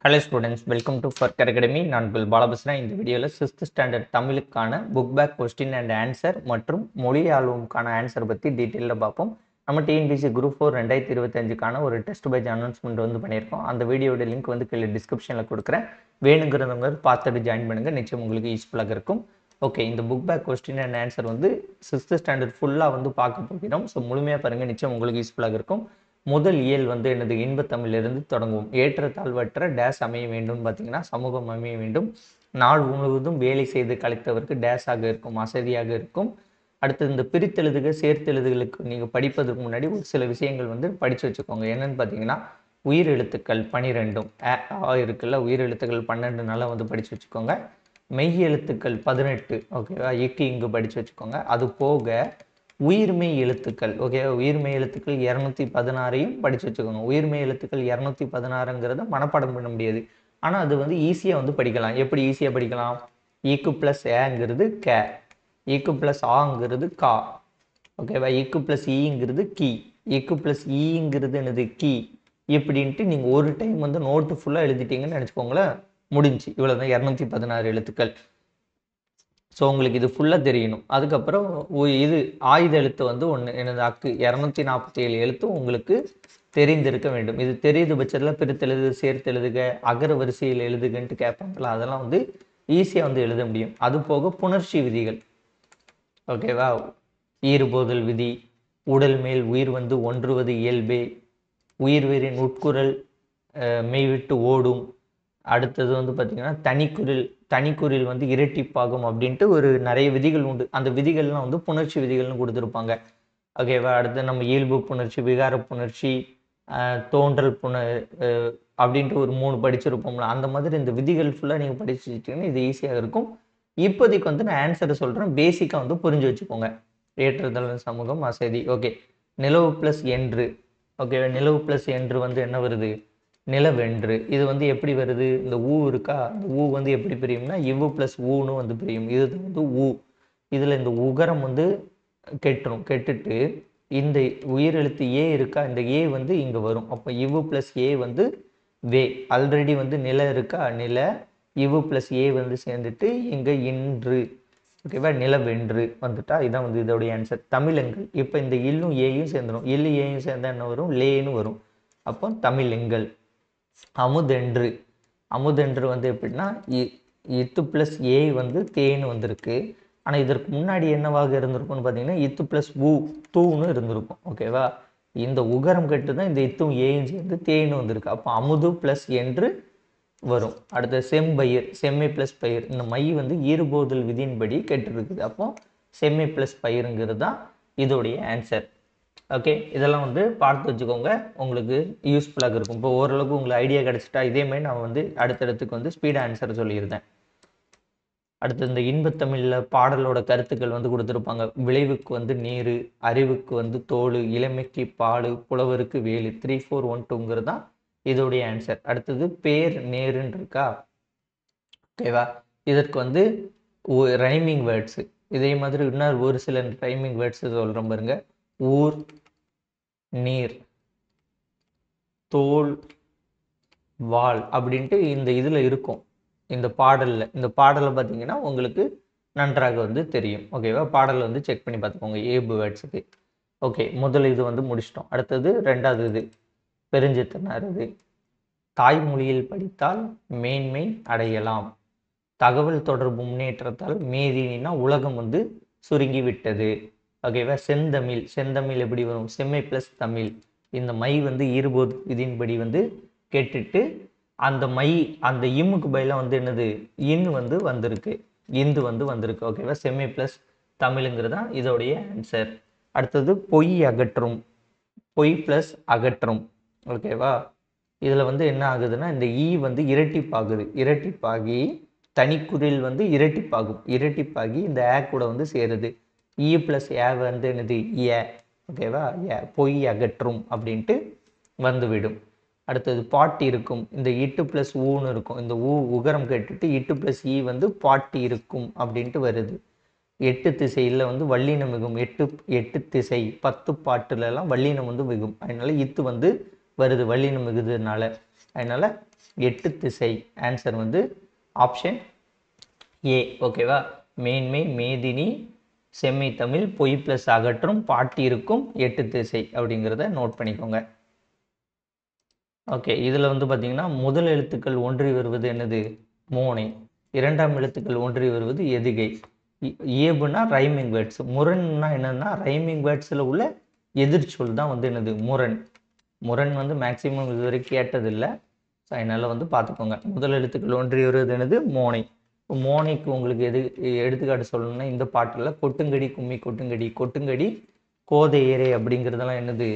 Hello students, welcome to Furker Academy. நான் உங்கள் பாலபஸ்ரா. இந்த வீடியோவில் 6th ஸ்டாண்டர்ட் தமிழுக்கான book back question and answer மற்றும் மொழி ஆல்பம்கான ஆன்சர் பற்றி டீட்டெயிலில் பார்ப்போம். நம்ம டிஎன்பிசி குரூப் 4 2025க்கான ஒரு டெஸ்ட் பேட்ச் அனௌன்ஸ்மெண்ட் வந்து பண்ணியிருக்கோம். அந்த வீடியோட லிங்க் வந்து கீழே டிஸ்கிரிப்ஷனில் கொடுக்குறேன். வேணுங்கிறவங்க பார்த்துட்டு ஜாயின் பண்ணுங்கள், நிச்சயம் உங்களுக்கு யூஸ்ஃபுல்லாக இருக்கும். ஓகே, இந்த book back question and answer வந்து 6th ஸ்டாண்டர்ட் ஃபுல்லாக வந்து பார்க்க போகிறோம். ஸோ முழுமையாக பாருங்கள், நிச்சயம் உங்களுக்கு யூஸ்ஃபுல்லாக இருக்கும். முதல் இயல் வந்து எனது இன்பத்தமிழிலிருந்து தொடங்குவோம். ஏற்றத்தாழ்வற்ற டேஸ் அமைய வேண்டும் பார்த்தீங்கன்னா சமூகம் அமைய வேண்டும். நாள் முழுவதும் வேலை செய்து கழித்தவருக்கு டேஸாக இருக்கும், அசதியாக இருக்கும். அடுத்து இந்த பிரித்தெழுதுக சேர்த்தெழுதுகளுக்கு நீங்கள் படிப்பதற்கு முன்னாடி ஒரு சில விஷயங்கள் வந்து படித்து வச்சுக்கோங்க. என்னென்னு பார்த்தீங்கன்னா உயிர் எழுத்துக்கள் 12 இருக்குல்ல, உயிர் எழுத்துக்கள் 12 நாளாக வந்து படித்து வச்சுக்கோங்க. மெய் எழுத்துக்கள் 18, ஓகேவா, இங்கு படித்து வச்சுக்கோங்க. அது போக உயிர்மை எழுத்துக்கள், ஓகேவா, உயிர்மை எழுத்துக்கள் 216ஐயும் படித்து வச்சுக்கோங்க. உயிர்மை எழுத்துக்கள் 216ங்கிறத மனப்பாடம் பண்ண முடியாது, ஆனால் அது வந்து ஈஸியாக வந்து படிக்கலாம். எப்படி ஈஸியாக படிக்கலாம்? ஈக்கு ப்ளஸ் ஏங்கிறது கே, ஈக்கு ப்ளஸ் ஆங்கிறது கா, ஓகேவா, ஈக்கு ப்ளஸ் ஈங்கிறது கி, ஈக்கு ப்ளஸ் ஈங்கிறது என்னது கி. இப்படின்ட்டு நீங்கள் ஒரு டைம் வந்து நோட்டு ஃபுல்லாக எழுதிட்டீங்கன்னு நினச்சிக்கோங்களேன், முடிஞ்சு. இவ்வளோதான் 216 எழுத்துக்கள். ஸோ உங்களுக்கு இது ஃபுல்லாக தெரியணும். அதுக்கப்புறம் இது ஆயுத எழுத்து வந்து ஒன்று, எனது அக்கு 247 எழுத்தும் உங்களுக்கு தெரிந்திருக்க வேண்டும். இது தெரியுது பட்சத்தில் பிரித்தெழுது சேர்த்தெழுதுக அகர வரிசையில் எழுதுகன்ட்டு கேட்பாங்களா, அதெல்லாம் வந்து ஈஸியாக வந்து எழுத முடியும். அது போக புணர்ச்சி விதிகள், ஓகேவா, ஈறுபோதல் விதி, உடல் மேல் உயிர் வந்து ஒன்றுவது இயல்பே, உயிர் வேரின் உட்குரல் மெய்விட்டு ஓடும். அடுத்தது வந்து பார்த்திங்கன்னா தனிக்குறில் வந்து இரட்டிப்பாகும் அப்படின்ட்டு ஒரு நிறைய விதிகள் உண்டு. அந்த விதிகள்லாம் வந்து புணர்ச்சி விதிகள்னு கொடுத்துருப்பாங்க, ஓகேவா. அடுத்து நம்ம இயல்பு புணர்ச்சி, விகார புணர்ச்சி, தோன்றல் அப்படின்ட்டு ஒரு 3 படிச்சிருப்போம்ல. அந்த மாதிரி இந்த விதிகள் ஃபுல்லாக நீங்கள் படிச்சு வச்சுக்கிட்டீங்கன்னா இது ஈஸியாக இருக்கும். இப்போதைக்கு வந்து நான் ஆன்சரை சொல்கிறேன், பேசிக்காக வந்து புரிஞ்சு வச்சுக்கோங்க. ஏற்றுதல் சமூகம் அசதி. ஓகே, நிலவு ப்ளஸ் என்று, ஓகேவா, நிலவு ப்ளஸ் என்று வந்து என்ன வருது? நிலவென்று. இது வந்து எப்படி வருது? இந்த ஊ இருக்கா, இந்த ஊ வந்து எப்படி பிரியும்னா இவ்வு ப்ளஸ் ஊன்னு வந்து பிரியும். இது வந்து ஊ. இதில் இந்த உகரம் வந்து கெட்டுட்டு இந்த உயிர் எழுத்து ஏ இருக்கா, இந்த ஏ வந்து இங்கே வரும். அப்போ இவ்வு ப்ளஸ் ஏ வந்து வே. ஆல்ரெடி வந்து நில இருக்கா, நில, இவ்வு ப்ளஸ் ஏ வந்து சேர்ந்துட்டு இங்கே இன்று, ஓகேவா, நிலவென்று வந்துட்டா. இதான் வந்து இதோடைய ஆன்சர். தமிழெங்கள். இப்போ இந்த இல்லும் ஏயும் சேர்ந்துடும். இல்லு ஏயும் சேர்ந்தா என்ன வரும்? லேன்னு வரும். அப்போ தமிழெங்கள். அமுதென்று. அமுதென்று வந்து எப்படின்னா இத்து ப்ளஸ் ஏ வந்து தேன்னு வந்திருக்கு. ஆனால் இதற்கு முன்னாடி என்னவாக இருந்திருக்கும்னு பார்த்தீங்கன்னா இத்து ப்ளஸ் ஊ தூன்னு இருந்திருக்கும், ஓகேவா. இந்த உகரம் கெட்டு தான் இந்த இத்தும் ஏயும் சேர்ந்து தேன்னு வந்திருக்கு. அப்போ அமுது ப்ளஸ் என்று வரும். அடுத்த செம்பயிர், செம்மை ப்ளஸ் பயிர். இந்த மை வந்து ஈறுபோதல் விதியின்படி கெட்டுருக்குது. அப்போ செம்மை ப்ளஸ் பயிருங்கிறது தான் இதோடைய ஆன்சர். ஓகே, இதெல்லாம் வந்து பார்த்து வச்சுக்கோங்க, உங்களுக்கு யூஸ்ஃபுல்லாக இருக்கும். இப்போ ஓரளவுக்கு உங்களுக்கு ஐடியா கிடச்சிட்டா இதே மாதிரி நான் வந்து அடுத்தடுத்துக்கு வந்து ஸ்பீடாக ஆன்சர் சொல்லியிருந்தேன். அடுத்து இந்த இன்பத்தமிழில் பாடலோட கருத்துக்கள் வந்து கொடுத்துருப்பாங்க. விளைவுக்கு வந்து நீர், அறிவுக்கு வந்து தோல், இளமைக்கு பால், புலவருக்கு வேலு. 3 4 1 2ங்கிறது தான் இதோடைய ஆன்சர். அடுத்தது பேர் நேருன்னு இருக்கா, ஓகேவா. இதற்கு வந்து ரைமிங் வேர்ட்ஸு, இதே மாதிரி இன்னும் ஒரு சில ரைமிங் வேர்ட்ஸ் சொல்கிறோம் பாருங்க. ஊர், நீர், தோல், வால் அப்படின்ட்டு இந்த இதில் இருக்கும். இந்த பாடலை பார்த்தீங்கன்னா உங்களுக்கு நன்றாக வந்து தெரியும், ஓகேவா. பாடலை வந்து செக் பண்ணி பார்த்துக்கோங்க ஏபு வேர்ட்ஸுக்கு. ஓகே, முதல் இது வந்து முடிச்சிட்டோம். அடுத்தது ரெண்டாவது இது பெருஞ்சித்தனார். இது தாய்மொழியில் படித்தால் மேன்மை அடையலாம். தகவல் தொடர்பு முன்னேற்றத்தால் மேதினா உலகம் வந்து சுருங்கி விட்டது, ஓகேவா. செந்தமிழ். செந்தமிழ் எப்படி வரும்? செம்மை ப்ளஸ் தமிழ். இந்த மை வந்து ஈறுபோது விதியின்படி வந்து கேட்டுட்டு அந்த மை அந்த இம்முக்கு பதிலாக வந்து என்னது இன் வந்து வந்திருக்கு, இந்து வந்து வந்திருக்கு, ஓகேவா. செம்மை ப்ளஸ் தமிழுங்கிறது தான் இதோடைய ஆன்சர். அடுத்தது பொய் அகற்றும். பொய் ப்ளஸ் அகற்றும், ஓகேவா. இதில் வந்து என்ன ஆகுதுன்னா இந்த ஈ வந்து இரட்டிப்பாகுது. இரட்டிப்பாகி தனிக்குறில் வந்து இரட்டிப்பாகி இந்த ஏ கூட வந்து சேருது. இ ப்ளஸ் ஏ வந்து என்னது ஏ, ஓகேவா. ஏ பொய் அகற்றும் அப்படின்ட்டு வந்துவிடும். அடுத்தது பாட்டி இருக்கும். இந்த இட்டு ப்ளஸ் ஊன்னு இருக்கும். இந்த உகரம் கேட்டுட்டு இட்டு ப்ளஸ் ஈ வந்து பாட்டி இருக்கும் அப்படின்ட்டு வருது. 8 திசையில் வந்து வல்லினம் மிகும். 8 திசை 10 பாட்டுலலாம் வல்லினம் வந்து மிகும். அதனால இத்து வந்து வருது வல்லினம் மிகுதுனால. அதனால எட்டு திசை. ஆன்சர் வந்து ஆப்ஷன் ஏ. ஓகேவா? மேன்மை, மேதினி, செம்மை தமிழ், பொய் ப்ளஸ் அகற்றும், பாட்டி இருக்கும், எட்டு திசை அப்படிங்கிறத நோட் பண்ணிக்கோங்க. ஓகே, இதில் வந்து பார்த்தீங்கன்னா முதல் எழுத்துக்கள் ஒன்றி வருவது என்னது? மோனை. இரண்டாம் எழுத்துக்கள் ஒன்றி வருவது எதுகை. ஏபுனா ரைமிங் வேர்ட்ஸ். முரண்னா என்னன்னா ரைமிங் வேர்ட்ஸில் உள்ள எதிர்ச்சொல் தான் வந்து என்னது? முரண். முரண் வந்து மேக்சிமம் இதுவரை கேட்டதில்லை. ஸோ அதனால் வந்து பார்த்துக்கோங்க. முதல் எழுத்துக்கள் ஒன்றி வருவது என்னது? மோனை. இப்போ மோனைக்கு உங்களுக்கு எடுத்துக்காட்டு சொல்லணும்னா இந்த பாட்டில் கொட்டுங்கடி கும்மி கொட்டுங்கடி, கொட்டுங்கடி கோதையரே அப்படிங்கிறதெல்லாம் என்னது?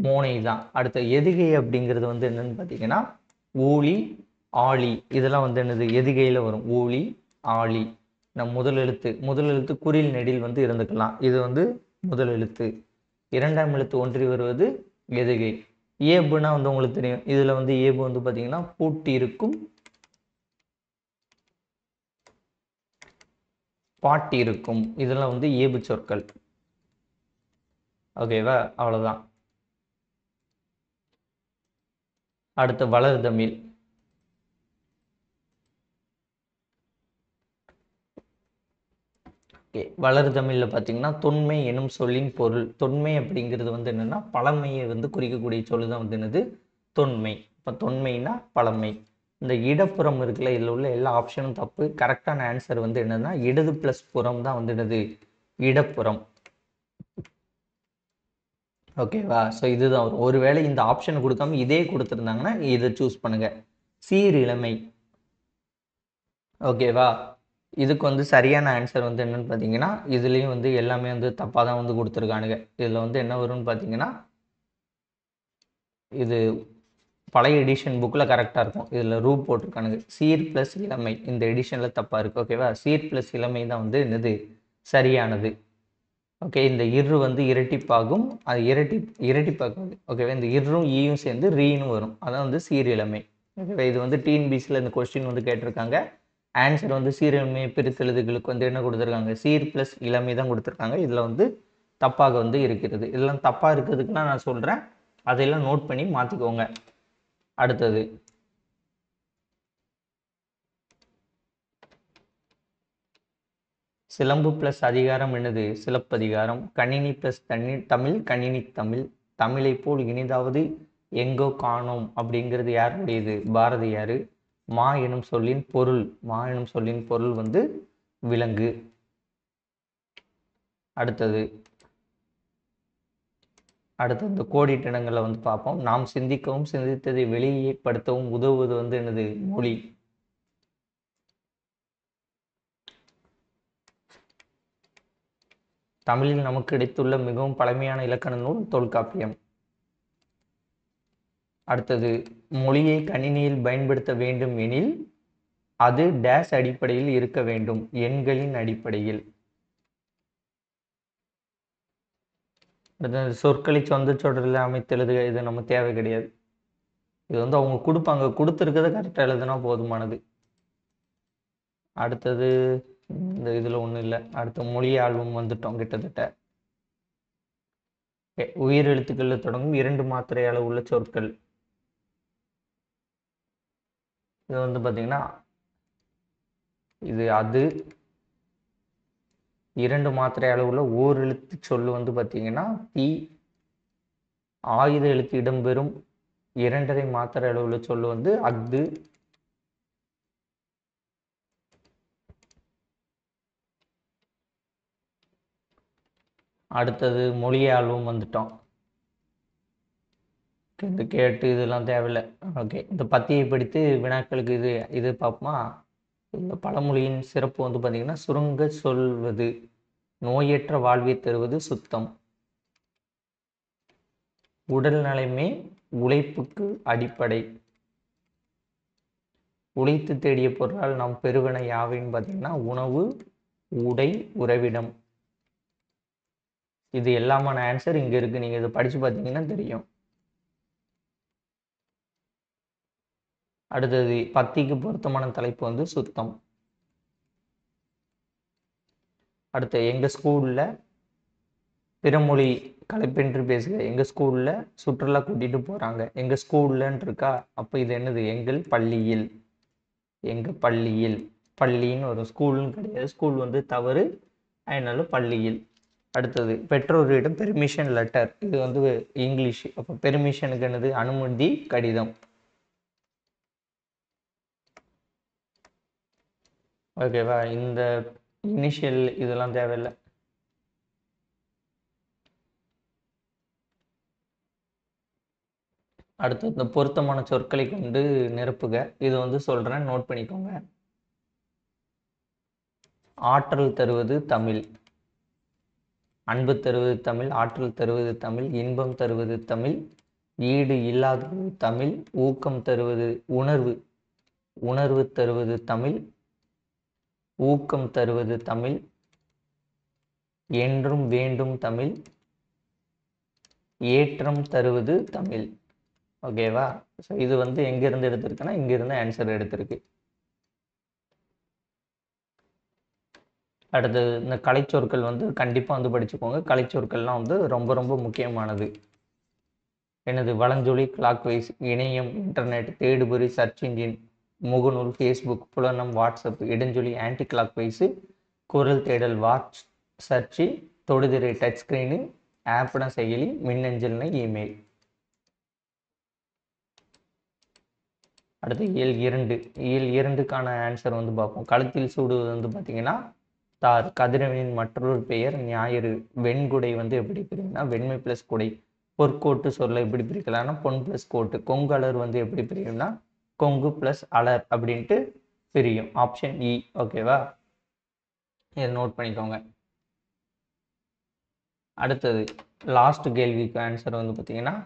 மோனை தான். அடுத்த எதுகை அப்படிங்கிறது வந்து என்னன்னு பார்த்தீங்கன்னா ஊழி, ஆழி, இதெல்லாம் வந்து என்னது? எதுகையில் வரும். ஊழி, ஆழி. முதல் எழுத்து குறில் நெடில் வந்து இருந்துக்கலாம். இது வந்து முதல் எழுத்து. இரண்டாம் எழுத்து ஒன்றி வருவது எதுகை. ஏபுனா வந்து உங்களுக்கு தெரியும். இதில் வந்து ஏபு வந்து பார்த்தீங்கன்னா பூட்டி இருக்கும், பாட்டி இருக்கும், இதெல்லாம் வந்து ஏபு சொற்கள். ஓகேவா? அவ்வளோதான். அடுத்து வளர் தமிழ். வளர் தமிழில் பார்த்தீங்கன்னா தொன்மை எனும் சொல்லின் பொருள். தொன்மை அப்படிங்கிறது வந்து என்னென்னா பழமையை வந்து குறிக்கக்கூடிய சொல்லு தான் வந்து என்னது? தொன்மை. இப்போ தொன்மைனா பழமை. இந்த இடப்புறம் இருக்குல்ல, இதில் உள்ள எல்லா ஆப்ஷனும் தப்பு. கரெக்டான ஆன்சர் வந்து என்னன்னா இடது ப்ளஸ் புறம் தான் வந்து என்னது? இடப்புறம். ஓகேவா? ஸோ இதுதான் வரும். ஒருவேளை இந்த ஆப்ஷனை கொடுக்காம இதே கொடுத்துருந்தாங்கன்னா இதை சூஸ் பண்ணுங்க. சீர் இளமை. ஓகேவா? இதுக்கு வந்து சரியான ஆன்சர் வந்து என்னன்னு பார்த்தீங்கன்னா இதுலேயும் வந்து எல்லாமே வந்து தப்பாக தான் வந்து கொடுத்துருக்கானுங்க. இதில் வந்து என்ன வரும்னு பார்த்தீங்கன்னா இது பழைய எடிஷன் புக்கில் கரெக்டாக இருக்கும். இதில் ரூப் போட்டிருக்கானுங்க. சீர் ப்ளஸ் இளமை இந்த எடிஷனில் தப்பாக இருக்குது. ஓகேவா? சீர் ப்ளஸ் இளமை தான் வந்து என்னது? சரியானது. ஓகே, இந்த இரு வந்து இரட்டிப்பாகும். அது இரட்டிப்பாகாது. ஓகேவா? இந்த இரும் ஈயும் சேர்ந்து ரீன்னு வரும். அதான் வந்து சீர் இளமை. ஓகேவா? இது வந்து டிஎன்பிசியில் இந்த கொஸ்டின் வந்து கேட்டிருக்காங்க. ஆன்சர் வந்து சீரிழமை பிரித்தெழுதுகளுக்கு வந்து என்ன கொடுத்துருக்காங்க? சீர் ப்ளஸ் இளமை தான் கொடுத்துருக்காங்க. இதில் வந்து தப்பாக வந்து இருக்கிறது. இதெல்லாம் தப்பாக இருக்கிறதுக்குன்னா நான் சொல்கிறேன், அதையெல்லாம் நோட் பண்ணி மாற்றிக்கோங்க. அடுத்தது சிலம்பு ப்ளஸ் அதிகாரம் என்னது? சிலப்பதிகாரம். கணினி ப்ளஸ் தமிழ், கணினி தமிழ். தமிழை போல் இனிதாவது எங்கோ காணோம் அப்படிங்கிறது யாருடையது? பாரதியார். மா எனும் சொல்லின் பொருள். மா எனும் சொல்லின் பொருள் வந்து விலங்கு. அடுத்தது இந்த கோடிட்டிடங்களை வந்து பார்ப்போம். நாம் சிந்திக்கவும் சிந்தித்ததை வெளியேப்படுத்தவும் உதவுவது வந்து என்னது? மொழி. தமிழில் நமக்கு கிடைத்துள்ள மிகவும் பழமையான இலக்கண நூல் தொல்காப்பியம். அடுத்தது மொழியை கணினியில் பயன்படுத்த வேண்டும் எனில் அது டேஷ் அடிப்படையில் இருக்க வேண்டும். எண்களின் அடிப்படையில். அடுத்தது சொற்களை சொந்த தொடரில் அமைத்து எழுதுக. இது நம்ம தேவை கிடையாது. இது வந்து அவங்க கொடுப்பாங்க, கொடுத்துருக்கிறத கரெக்டாக எழுதுனா போதுமானது. அடுத்தது இந்த இதில் ஒன்றும் இல்லை. அடுத்த மொழி ஆல்பம் வந்துட்டோம் கிட்டத்தட்ட. உயிர் எழுத்துக்களில் தொடங்கும் 2 மாத்திரை அளவு உள்ள சொற்கள். இது வந்து பார்த்தீங்கன்னா இது அது 2 மாத்திரை அளவுள்ள ஓர் எழுத்து சொல்லு வந்து பார்த்தீங்கன்னா தி. ஆயுத எழுத்து இடம்பெறும் 2.5 மாத்திரை அளவுள்ள சொல்லு வந்து அஃது. அடுத்தது மொழி ஆல்பம் வந்துட்டோம். இந்த கேட்டு இதெல்லாம் தேவையில்லை. ஓகே, இந்த பத்தியை படித்து வினாக்களுக்கு இது பார்ப்போமா? இந்த பழமொழியின் சிறப்பு வந்து பார்த்தீங்கன்னா சுருங்க சொல்வது நோயற்ற வாழ்வை தருவது சுத்தம். உடல் நலமே உழைப்புக்கு அடிப்படை. உழைத்து தேடிய பொருளால் நாம் பெறுவன யாவைன்னு பார்த்தீங்கன்னா உணவு, உடை, உறைவிடம். இது எல்லாமான ஆன்சர் இங்கே இருக்குது. நீங்கள் இதை படித்து பார்த்தீங்கன்னா தெரியும். அடுத்தது பத்திக்கு பொருத்தமான தலைப்பு வந்து சுத்தம். அடுத்து எங்கள் ஸ்கூலில் பிறமொழி கலைப்பென்று பேசுக. எங்கள் ஸ்கூலில் சுற்றுலா கூட்டிகிட்டு போகிறாங்க. எங்கள் ஸ்கூல்லன்னு இருக்கா, அப்போ இது என்னது? எங்கள் பள்ளியில். எங்கள் பள்ளியில். பள்ளின்னு வரும், ஸ்கூல்னு கிடையாது. ஸ்கூல் வந்து தவறு, அதனால பள்ளியில். அடுத்தது பெற்றோரிடம் பெர்மிஷன் லெட்டர். இது வந்து இங்கிலீஷ். அப்போ பெர்மிஷனுக்கு என்னது? அனுமதி கடிதம். ஓகேவா? இந்த இனிஷியல் இதெல்லாம் தேவையில்லை. அடுத்து இந்த பொருத்தமான சொற்களை கொண்டு நிரப்புக. இது வந்து சொல்கிறேன், நோட் பண்ணிக்கோங்க. ஆற்றல் தருவது தமிழ். அன்பு தருவது தமிழ். ஆற்றல் தருவது தமிழ். இன்பம் தருவது தமிழ். ஈடு இல்லாதது தமிழ். ஊக்கம் தருவது உணர்வு. உணர்வு தருவது தமிழ். ஊக்கம் தருவது தமிழ். என்றும் வேண்டும் தமிழ். ஏற்றம் தருவது தமிழ். ஓகேவா? ஸோ இது வந்து எங்கேருந்து எடுத்திருக்குன்னா, இங்கேருந்து ஆன்சர் எடுத்திருக்கு. அடுத்தது இந்த கலைச்சொற்கள் வந்து கண்டிப்பாக வந்து படிச்சுக்கோங்க. கலைச்சொற்கள்லாம் வந்து ரொம்ப ரொம்ப முக்கியமானது. எனது வலஞ்சொலி, கிளாக்வைஸ், இணையம், இன்டர்நெட், தேடுபொறி, சர்ச் இன்ஜின், முகநூல், ஃபேஸ்புக், புலனம், வாட்ஸ்அப், இடஞ்சொலி, ஆன்டி கிளாக்வைஸு, குரல் தேடல், watch church, தொடுதிரை, touch screen, Apna செயலி, மின்னஞ்சல்னா இமெயில். அடுத்து இயல் 2. இயல் 2க்கான ஆன்சர் வந்து பார்ப்போம். களத்தில் சூடுவது வந்து பார்த்தீங்கன்னா தார். கதிரவனின் மற்றொரு பெயர் ஞாயிறு. வெண்குடை வந்து எப்படி பிரியும்னா வெண்மை ப்ளஸ் குடை. பொற்கோட்டு சொல்ல எப்படி பிரிக்கலாம்னா பொன் ப்ளஸ் கோட்டு. கொங்கு அலர் வந்து எப்படி பிரியும்னா கொங்கு ப்ளஸ் அலர் அப்படின்ட்டு பிரியும். ஆப்ஷன் இ. ஓகேவா? இதை நோட் பண்ணிக்கோங்க. அடுத்தது லாஸ்ட் கேள்விக்கு ஆன்சர் வந்து பார்த்தீங்கன்னா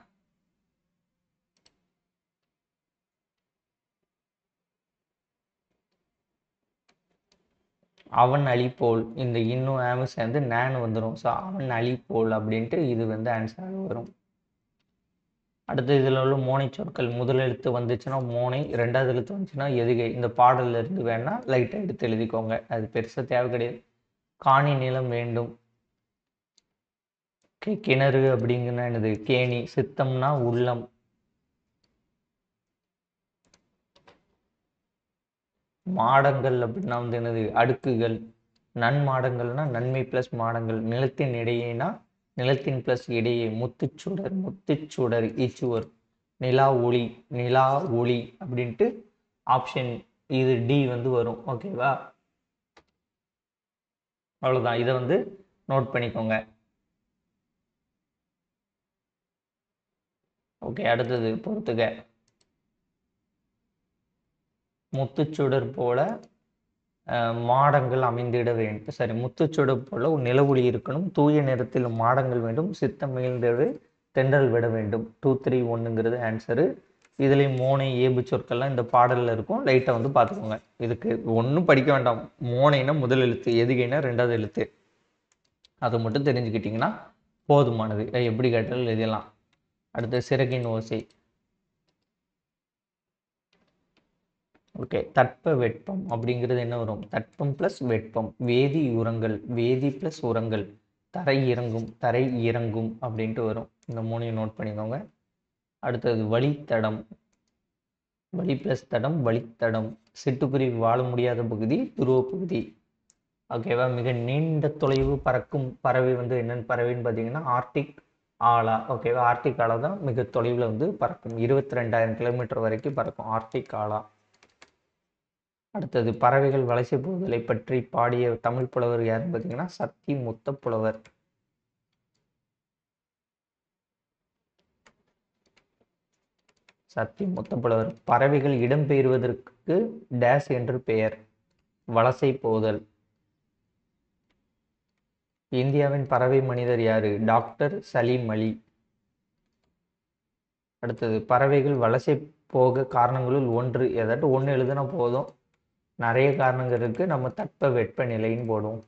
அவன் அழிப்போல். இந்த இன்னும் ஆமு சேர்ந்து நேனு வந்துடும். ஸோ அவன் அழிப்போல் அப்படின்ட்டு இது வந்து ஆன்சராக வரும். அடுத்து இதில் உள்ள மோனை சொற்கள். முதல் எழுத்து வந்துச்சுன்னா மோனை, ரெண்டாவது எழுத்து வந்துச்சுன்னா எதுகை. இந்த பாடலில் இருந்து வேணால் லைட்டாக எடுத்து எழுதிக்கோங்க, அது பெருசாக தேவை கிடையாது. காணி நிலம் வேண்டும். கிணறு அப்படிங்கன்னா என்னது? கேணி. சித்தம்னா உள்ளம். மாடங்கள் அப்படின்னா வந்து என்னது? அடுக்குகள். நன்மாடங்கள்னா நன்மை ப்ளஸ் மாடங்கள். நிலத்தின் இடையேனா நிலத்தின் ப்ளஸ் இடையே. முத்துச்சுடர். முத்துச்சுடர் ஈச்சுவர். நிலா ஒளி. நிலா ஒளி அப்படின்ட்டு ஆப்ஷன் இது டி வந்து வரும். ஓகேவா? அவ்வளோதான். இதை வந்து நோட் பண்ணிக்கோங்க. ஓகே, அடுத்தது பொறுத்துக. முத்துச்சுடர் போல மாடங்கள் அமைந்திட வேண்டும். சரி, முத்துச்சுடர் போல ஒரு நிலவொளி இருக்கணும். தூய நிறத்தில் மாடங்கள் வேண்டும். சித்தம் மீழ்ந்தது தென்றல் விட வேண்டும். 2 3 1ங்கிறது ஆன்சரு. இதுலேயும் மோனை ஏபு சொற்கள்லாம் இந்த பாடலில் இருக்கும். லைட்டாக வந்து பார்த்துக்கோங்க. இதுக்கு ஒன்றும் படிக்க வேண்டாம். மோனைனா முதல் எழுத்து, எதுகைனா ரெண்டாவது எழுத்து. அதை மட்டும் தெரிஞ்சுக்கிட்டிங்கன்னா போதுமானது. எப்படி கேட்டாலும் எழுதலாம். அடுத்து சிறகின் ஓசை. ஓகே, தட்ப வெப்பம் அப்படிங்கிறது என்ன வரும்? தட்பம் ப்ளஸ் வெப்பம். வேதி உரங்கள். வேதி ப்ளஸ் உரங்கள். தரை இறங்கும். தரை இறங்கும் அப்படின்ட்டு வரும். இந்த மூணையும் நோட் பண்ணிக்கோங்க. அடுத்தது வழித்தடம். வழி ப்ளஸ் தடம். வழித்தடம். சிட்டுக்குருவி வாழ முடியாத பகுதி துருவ பகுதி. ஓகேவா? மிக நீண்ட தொலைவு பறக்கும் பறவை வந்து என்னென்னு பறவைன்னு பார்த்தீங்கன்னா ஆர்டிக் ஆலா. ஓகேவா? ஆர்டிக் ஆலா தான் மிக தொலைவில் வந்து பறக்கும். 22,000 கிலோமீட்டர் வரைக்கும் பறக்கும் ஆர்டிக் ஆலா. அடுத்தது பறவைகள் வலசை போதலை பற்றி பாடிய தமிழ் புலவர் யாருன்னு பார்த்தீங்கன்னா சத்தி முத்த புலவர். சத்தி முத்த புலவர். பறவைகள் இடம்பெயர்வதற்கு டேஸ் என்று பெயர். வலசை போதல். இந்தியாவின் பறவை மனிதர் யாரு? டாக்டர் சலீம் அலி. அடுத்தது பறவைகள் வலசை போக காரணங்களுள் ஒன்று. ஏதாட்டும் ஒன்று எழுதுனா போதும். நிறைய காரணங்கள் இருக்கு. நம்ம தட்ப வெப்பநிலைன்னு போடுவோம்.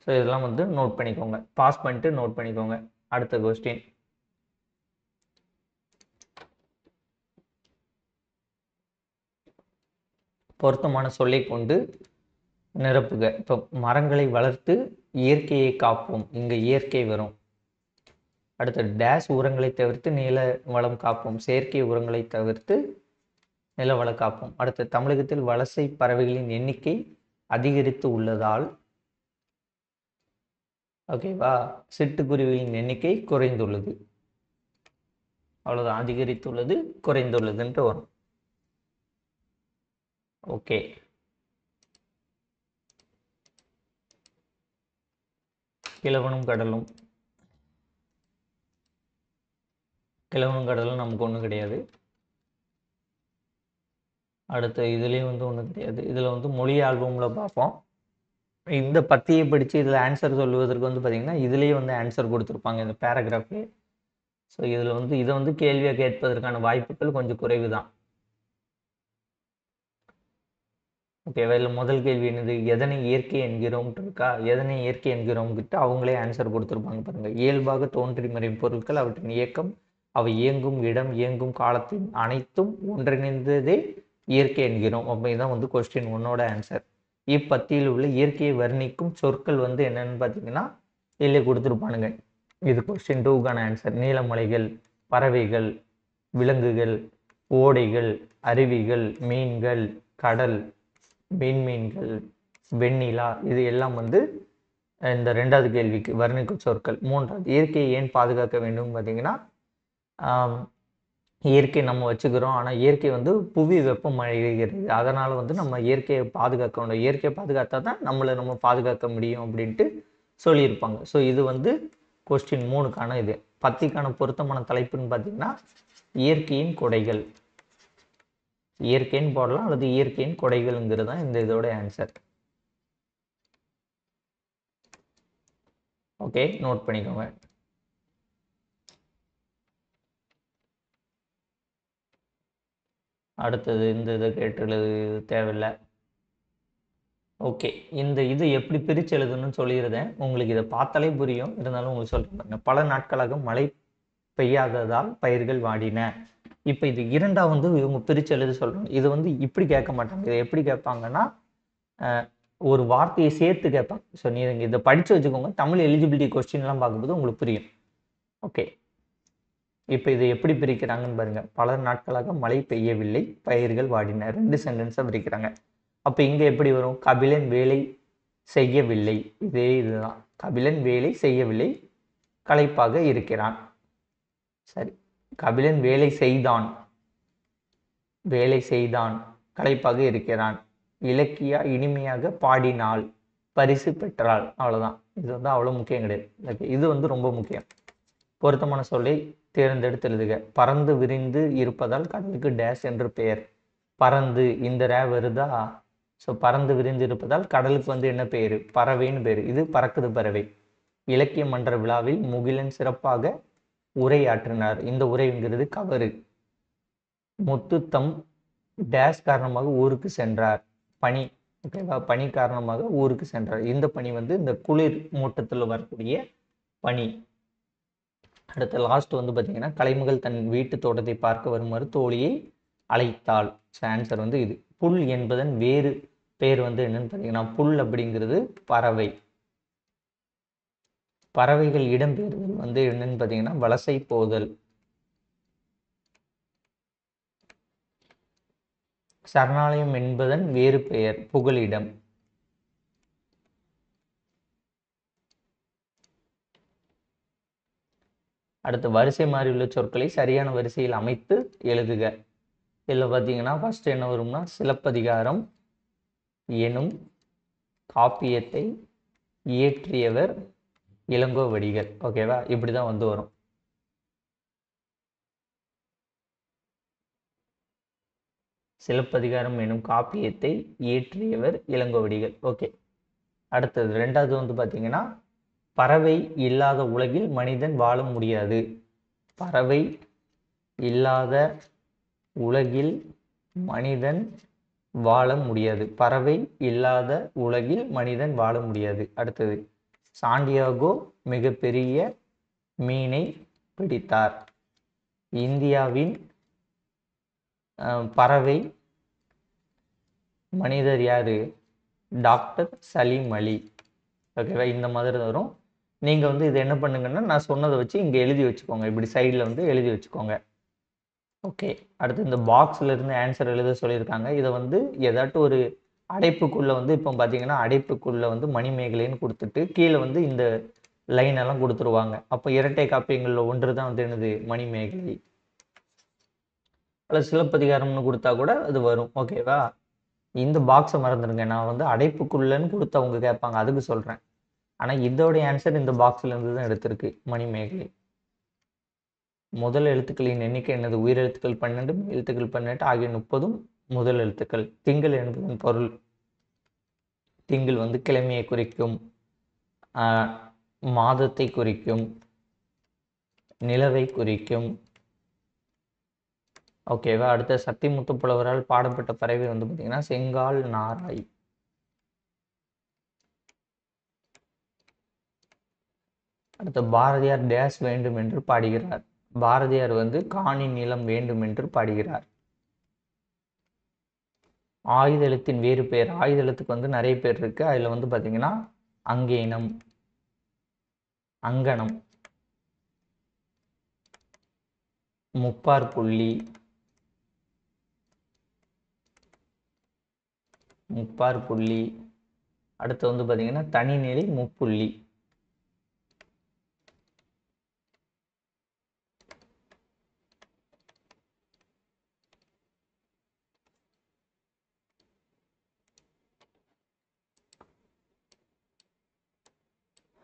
ஸோ இதெல்லாம் வந்து நோட் பண்ணிக்கோங்க. பாஸ் பண்ணிட்டு நோட் பண்ணிக்கோங்க. அடுத்த கொஸ்டின். பொருத்தமான சொல்லை கொண்டு நிரப்புக. இப்போ மரங்களை வளர்த்து இயற்கையை காப்போம், இங்கே இயற்கை வரும். அடுத்து டேஷ் உரங்களை தவிர்த்து நில வளம் காப்போம், செயற்கை உரங்களை தவிர்த்து நில வள காப்போம். அடுத்து தமிழகத்தில் வலசை பறவைகளின் எண்ணிக்கை அதிகரித்து உள்ளதால், ஓகேவா, சிட்டுக்குருவிகளின் எண்ணிக்கை குறைந்துள்ளது. அவ்வளோதான், அதிகரித்துள்ளது குறைந்துள்ளதுன்ட்டு வரும். ஓகே, கிழவனும் கடலும். கிழவனும் கடலும் நமக்கு ஒன்றும் கிடையாது. அடுத்து இதுலேயும் வந்து ஒன்றும் கிடையாது. இதில் வந்து மொழி ஆல்பமில் பார்ப்போம். இந்த பத்தியை படித்து இதில் ஆன்சர் சொல்லுவதற்கு வந்து பார்த்திங்கன்னா இதுலேயே வந்து ஆன்சர் கொடுத்துருப்பாங்க இந்த பேராகிராஃப்லேயே. ஸோ இதில் வந்து இதை வந்து கேள்வியாக கேட்பதற்கான வாய்ப்புகள் கொஞ்சம் குறைவு தான். ஓகேவா, இதில் முதல் கேள்வி என்னது, எதனை இயற்கை என்கிறோம்ட்டு இருக்கா. எதனை இயற்கை என்கிறோம் கிட்ட அவங்களே ஆன்சர் கொடுத்துருப்பாங்க பாருங்கள். இயல்பாக தோன்றி மறையும் பொருட்கள், அவற்றின் இயக்கம், அவை இயங்கும் இடம், இயங்கும் காலத்தின் அனைத்தும் ஒன்றிணைந்ததே இயற்கை என்கிறோம். அப்படிதான் வந்து கொஸ்டின் 1ஓட ஆன்சர். இப்பத்தியில் உள்ள இயற்கையை வர்ணிக்கும் சொற்கள் வந்து என்னன்னு பார்த்தீங்கன்னா இதில் கொடுத்துருப்பானுங்க. இது கொஸ்டின் 2க்கான ஆன்சர். நீலமலைகள், பறவைகள், விலங்குகள், ஓடைகள், அருவிகள், மீன்கள், கடல், விண்மீன்கள், வெண்ணிலா, இது எல்லாம் வந்து இந்த 2வது கேள்விக்கு வர்ணிக்கும் சொற்கள். 3வது, இயற்கையை ஏன் பாதுகாக்க வேண்டும் பார்த்தீங்கன்னா, இயற்கை நம்ம வச்சுக்கிறோம், ஆனால் இயற்கை வந்து புவி வெப்பம் அடைகிறது, அதனால் வந்து நம்ம இயற்கையை பாதுகாக்க வேண்டும். இயற்கையை பாதுகாத்தா தான் நம்ம பாதுகாக்க முடியும் அப்படின்ட்டு சொல்லியிருப்பாங்க. ஸோ இது வந்து கொஸ்டின் 3க்கான இது. பத்திக்கான பொருத்தமான தலைப்புன்னு பார்த்தீங்கன்னா இயற்கையின் கொடைகள். இயற்கைன்னு போடலாம் அல்லது இயற்கையின் கொடைகள்ங்கிறது தான் இந்த இதோட ஆன்சர். ஓகே, நோட் பண்ணிக்கோங்க. அடுத்தது இந்த இதை கேட்டுள்ளது தேவையில்லை. ஓகே, இந்த இது எப்படி பிரித்து எழுதணும்னு சொல்லியிருந்தேன். உங்களுக்கு இதை பார்த்தாலே புரியும், இருந்தாலும் உங்களுக்கு சொல்கிறேன். பல நாட்களாக மழை பெய்யாததால் பயிர்கள் வாடின. இப்போ இது 2ஆ வந்து இவங்க பிரித்து எழுத சொல்கிறாங்க. இது வந்து இப்படி கேட்க மாட்டாங்க. இதை எப்படி கேட்பாங்கன்னா ஒரு வார்த்தையை சேர்த்து கேட்பாங்க. ஸோ நீங்கள் இதை படித்து வச்சுக்கோங்க. தமிழ் எலிஜிபிலிட்டி கொஸ்டின்லாம் பார்க்கும்போது உங்களுக்கு புரியும். ஓகே, இப்போ இதை எப்படி பிரிக்கிறாங்கன்னு பாருங்கள். பல நாட்களாக மழை பெய்யவில்லை, பயிர்கள் வாடின. 2 சென்டென்ஸாக பிரிக்கிறாங்க. அப்போ இங்கே எப்படி வரும், கபிலன் வேலை செய்யவில்லை. இதே இதுதான், கபிலன் வேலை செய்யவில்லை, களைப்பாக இருக்கிறான். சரி, கபிலன் வேலை செய்தான், வேலை செய்தான், களைப்பாக இருக்கிறான். இலக்கியா இனிமையாக பாடினாள், பரிசு பெற்றாள். அவ்வளோதான். இது வந்து அவ்வளோ முக்கியம் கிடையாது. ஓகே, இது வந்து ரொம்ப முக்கியம். பொருத்தமான சொல்லை தேர்ந்தெடுத்து எழுதுக. பறந்து விரிந்து இருப்பதால் கடலுக்கு டேஷ் என்று பெயர். பறந்து, இந்த ரே வருதா. ஸோ பறந்து விரிந்து இருப்பதால் கடலுக்கு வந்து என்ன பேர், பறவைன்னு பேர். இது பறக்குது பறவை. இலக்கிய மன்ற விழாவில் முகிலன் சிறப்பாக உரையாற்றினார். இந்த உரைங்கிறது கவரு. முத்துத்தம் டேஷ் காரணமாக ஊருக்கு சென்றார். பனி. ஓகேவா, பனி காரணமாக ஊருக்கு சென்றார். இந்த பனி வந்து இந்த குளிர் மூட்டத்தில் வரக்கூடிய பனி. அடுத்த லாஸ்ட் வந்து பார்த்தீங்கன்னா, கலைமகள் தன் வீட்டு தோட்டத்தை பார்க்க வருமாறு தோழியை அழைத்தாள். ஸோ ஆன்சர் வந்து இது. புல் என்பதன் வேறு பேர் வந்து என்னன்னு பார்த்தீங்கன்னா, புல் அப்படிங்கிறது பறவை. பறவைகள் இடம்பெயர்தல் வந்து என்னன்னு பார்த்தீங்கன்னா வலசை போதல். சரணாலயம் என்பதன் வேறு பெயர் புகலிடம். அடுத்து வரிசை மாறி உள்ள சொற்களை சரியான வரிசையில் அமைத்து எழுதுக. இதில் பார்த்தீங்கன்னா ஃபர்ஸ்ட் என்ன வரும்னா, சிலப்பதிகாரம் எனும் காப்பியத்தை இயற்றியவர் இளங்கோவடிகள். ஓகேவா, இப்படி தான் வந்து வரும். சிலப்பதிகாரம் எனும் காப்பியத்தை இயற்றியவர் இளங்கோவடிகள். ஓகே, அடுத்தது 2வது வந்து பார்த்தீங்கன்னா, பறவை இல்லாத உலகில் மனிதன் வாழ முடியாது. பறவை இல்லாத உலகில் மனிதன் வாழ முடியாது. பறவை இல்லாத உலகில் மனிதன் வாழ முடியாது. அடுத்தது, சாண்டியாகோ மிகப்பெரிய மீனை பிடித்தார். இந்தியாவின் பறவை மனிதர் யாரு, டாக்டர் சலீம் அலி. ஓகேவா, இந்த மாதிரி வரும். நீங்கள் வந்து இது என்ன பண்ணுங்கன்னா, நான் சொன்னதை வச்சு இங்கே எழுதி வச்சுக்கோங்க, இப்படி சைடில் வந்து எழுதி வச்சுக்கோங்க. ஓகே, அடுத்து இந்த பாக்ஸில் இருந்து ஆன்சர் எழுத சொல்லியிருக்காங்க. இதை வந்து ஏதாட்டும் ஒரு அடைப்புக்குள்ளே வந்து இப்போ பார்த்தீங்கன்னா அடைப்புக்குள்ளே வந்து மணிமேகலைன்னு கொடுத்துட்டு கீழே வந்து இந்த லைன் எல்லாம் கொடுத்துருவாங்க. அப்போ இரட்டை காப்பியங்களில் ஒன்று தான் வந்து என்னது மணிமேகலை. அல்ல சிலப்பதிகாரம்னு கொடுத்தா கூட அது வரும். ஓகேவா, இந்த பாக்ஸை மறந்துடுங்க. நான் வந்து அடைப்புக்குள்ளன்னு கொடுத்து அவங்க கேட்பாங்க, அதுக்கு சொல்கிறேன். ஆனால் இதோடைய ஆன்சர் இந்த பாக்ஸில் இருந்து தான் எடுத்திருக்கு, மணிமேகலை. முதல் எழுத்துக்களின் எண்ணிக்கை என்னது? உயிரெழுத்துக்கள் 12, எழுத்துக்கள் 18 ஆகிய 30 முதல் எழுத்துக்கள். திங்கள் என்பதன் பொருள், திங்கள் வந்து கிழமையை குறிக்கும், மாதத்தை குறிக்கும், நிலவை குறிக்கும். ஓகேவா, அடுத்த சத்திமுத்து புலவரால் பாடப்பட்ட பறவை வந்து பார்த்தீங்கன்னா செங்கால் நாராய். அடுத்த பாரதியார் டேஸ் வேண்டும் என்று பாடுகிறார். பாரதியார் வந்து காணி நிலம் வேண்டும் என்று பாடுகிறார். ஆயுத எழுத்தின் வேறு பெயர். ஆயுத எழுத்துக்கு வந்து நிறைய பேர் இருக்கு. அதில் வந்து பார்த்தீங்கன்னா அங்கேனம், அங்கனம், முப்பார் புள்ளி, முப்பார் புள்ளி. அடுத்து வந்து பார்த்தீங்கன்னா தனிநிலை முப்புள்ளி.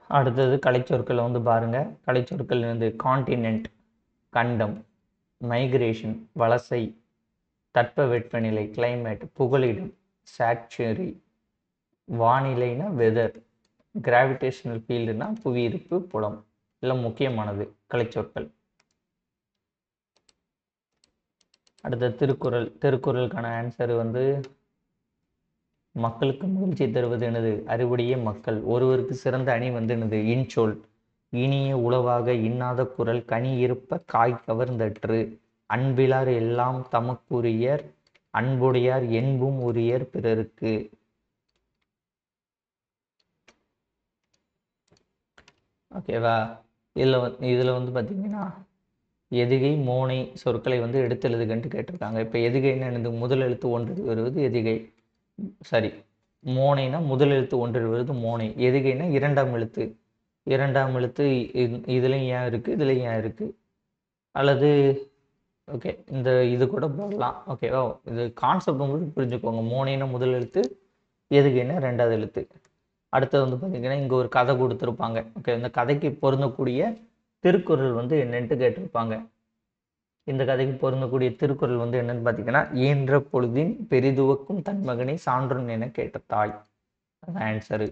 அடுத்தது கலைச்சொற்கள் வந்து பாருங்க. கலைச்சொற்கள் வந்து கான்டினென்ட் கண்டம், மைக்ரேஷன் வலசை, தட்பவெப்பநிலை கிளைமேட், புகலிடம் சாக்சுரி, வானிலைனா வெதர், கிராவிடேஷனல் ஃபீல்டுனா புவியீர்ப்பு புலம். எல்லாம் முக்கியமானது கலைச்சொற்கள். அடுத்த திருக்குறள். திருக்குறளுக்கான ஆன்சர் வந்து மக்களுக்கு மகிழ்ச்சி தருவது என்னது? அறிவுடைய மக்கள். ஒருவருக்கு சிறந்த அணி வந்து என்னது? இன்சொல். இனிய உளவாக இன்னாத குரல் கனி இருப்ப காய் கவர்ந்தற்று. அன்பிலார் எல்லாம் தமக்குரியர் அன்புடையார் என்பும் உரியர் பிறருக்கு. ஓகேவா, இதில் வந்து பார்த்தீங்கன்னா எதுகை மோனை சொற்களை வந்து எடுத்து எழுதுகன்ட்டு கேட்டிருக்காங்க. இப்போ எதுகைன்னு என்னது? முதல் எழுத்து ஒன்று வருவது எதுகை. சரி, மோனைனா முதல் எழுத்து ஒன்று வருது மோனை. எதுகைனா இரண்டாம் எழுத்து. இரண்டாம் எழுத்து இதுலையும் ஏன் இருக்குது, இதுலையும் ஏன் இருக்குது. அல்லது ஓகே, இந்த இது கூட போடலாம். ஓகேவா, இது கான்செப்ட் உங்களுக்கு புரிஞ்சுக்கோங்க. மோனைனா முதல் எழுத்து, எதுகைனா ரெண்டாவது எழுத்து. அடுத்தது வந்து பார்த்தீங்கன்னா இங்கே ஒரு கதை கொடுத்துருப்பாங்க. ஓகே, இந்த கதைக்கு பொருந்தக்கூடிய திருக்குறள் வந்து என்னன்ட்டு கேட்டிருப்பாங்க. இந்த கதைக்கு பொருந்தக்கூடிய திருக்குறள் வந்து என்னன்னு பார்த்தீங்கன்னா, ஈன்ற பொழுதின் பெரிதுவக்கும் தன் மகனை சான்றோன் என கேட்ட தாய். அதான் ஆன்சரு.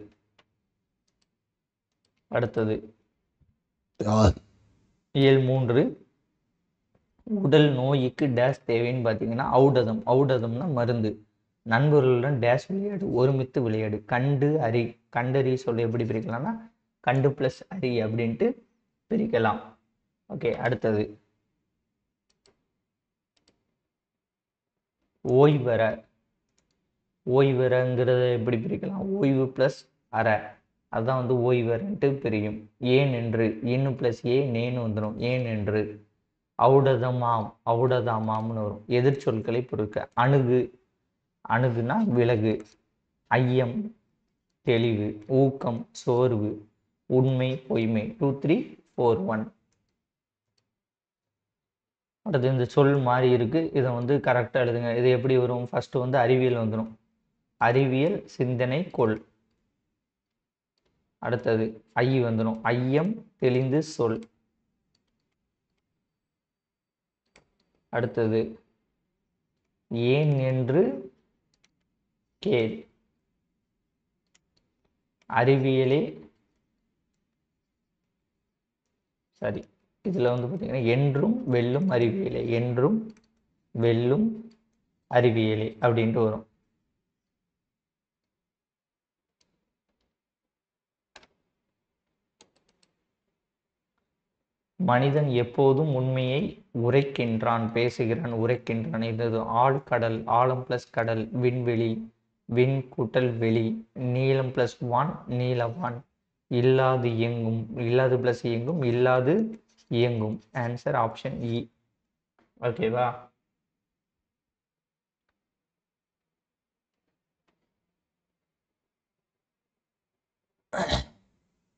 அடுத்தது இயல் 3. உடல் நோய்க்கு டேஸ் தேவைன்னு பார்த்தீங்கன்னா ஔடதம். ஔடதம்னா மருந்து. நண்பர்களுடன் டேஸ் விளையாடு, ஒருமித்து விளையாடு. கண்டு அறி. கண்டறி சொல்ல எப்படி பிரிக்கலாம்னா கண்டு ப்ளஸ் அறி அப்படின்ட்டு பிரிக்கலாம். ஓகே, அடுத்தது ஓய்வற. ஓய்வறங்கிறத எப்படி பிரிக்கலாம்? ஓய்வு ப்ளஸ் அற, அதுதான் வந்து ஓய்வறன்ட்டு பிரியும். ஏன் என்று, இன்னு ப்ளஸ் ஏ நேன்னு வந்துடும், ஏன் என்று. ஔடதமாம், ஔடதாமாம்னு வரும். எதிர்ச்சொற்களை பொறுக்க. அணுகு, அணுகுனா விலகு. ஐயம் தெளிவு. ஊக்கம் சோர்வு. உண்மை பொய்மை. 2 3 4 1. அடுத்து இந்த சொல் மாறி இருக்கு, இதை வந்து கரெக்டாக எழுதுங்க. இது எப்படி வரும்? ஃபர்ஸ்ட் வந்து அறிவியல் வந்துடும். அறிவியல் சிந்தனை கொள். அடுத்தது ஐ வந்துடும். ஐயம் தெளிந்து சொல். அடுத்தது ஏன் என்று கேள். அறிவியலே சரி, இதில் வந்து பார்த்தீங்கன்னா என்றும் வெல்லும் அறிவியலே, என்றும் வெல்லும் அறிவியலே அப்படின்ட்டு வரும். மனிதன் எப்போதும் உண்மையை உரைக்கின்றான், பேசுகிறான், உரைக்கின்றான். இது ஆழ் கடல், ஆழம் ப்ளஸ் கடல், விண்வெளி, விண் கூட்டல் வெளி, நீளம் ப்ளஸ் வான் நீலவான், இல்லாது இயங்கும், இல்லாது ப்ளஸ் இயங்கும், இல்லாது இயங்கும். ஆன்சர் ஆப்ஷன் இ. ஓகேவா?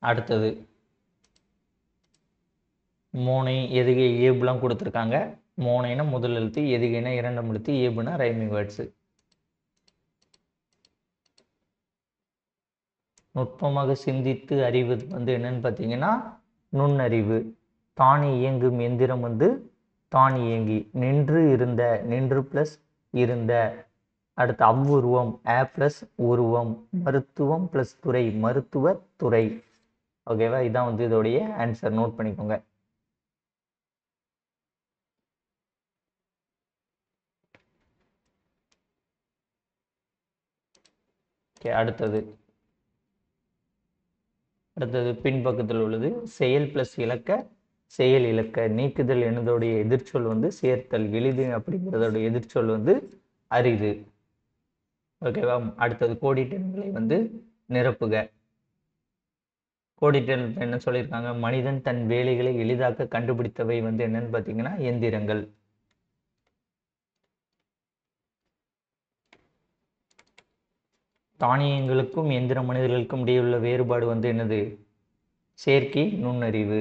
அடுத்தது மோனை எதுகை ஏபுலாம் கொடுத்துருக்காங்க. மோனைனா முதல் எழுத்து, எதுகைனா இரண்டாம் எழுத்து, ஏபுனா ரைமிங் வேர்ட்ஸு. நுட்பமாக சிந்தித்து அறிவது வந்து என்னன்னு பார்த்தீங்கன்னா நுண்ணறிவு. தானே இயங்கும் எந்திரம் வந்து தானியங்கி. நின்று இருந்த, நின்று ப்ளஸ் இருந்த. அடுத்து அவ்வுருவம், ஏ ப்ளஸ் உருவம். மருத்துவம் ப்ளஸ் துறை, மருத்துவ துறை. ஓகேவா? இதான் வந்து இதோடைய ஆன்சர், நோட் பண்ணிக்கோங்க. ஓகே, அடுத்தது பின்பக்கத்தில் உள்ளது செயல் ப்ளஸ் இலக்க, செயல் இலக்க. நீக்குதல் என்னதோடைய எதிர்ச்சொல் வந்து சேர்த்தல். எளிது அப்படிங்கிறதோட எதிர்ச்சொல் வந்து அரிது. ஓகேவா? அடுத்தது கோடிட்டெண்களை வந்து நிரப்புக. கோடிட்டெண் என்ன சொல்லியிருக்காங்க? மனிதன் தன் வேலைகளை எளிதாக்க கண்டுபிடித்தவை வந்து என்னன்னு பார்த்தீங்கன்னா எந்திரங்கள். தானியங்களுக்கும் எந்திர மனிதர்களுக்கும் இடையுள்ள வேறுபாடு வந்து என்னது? செயற்கை நுண்ணறிவு.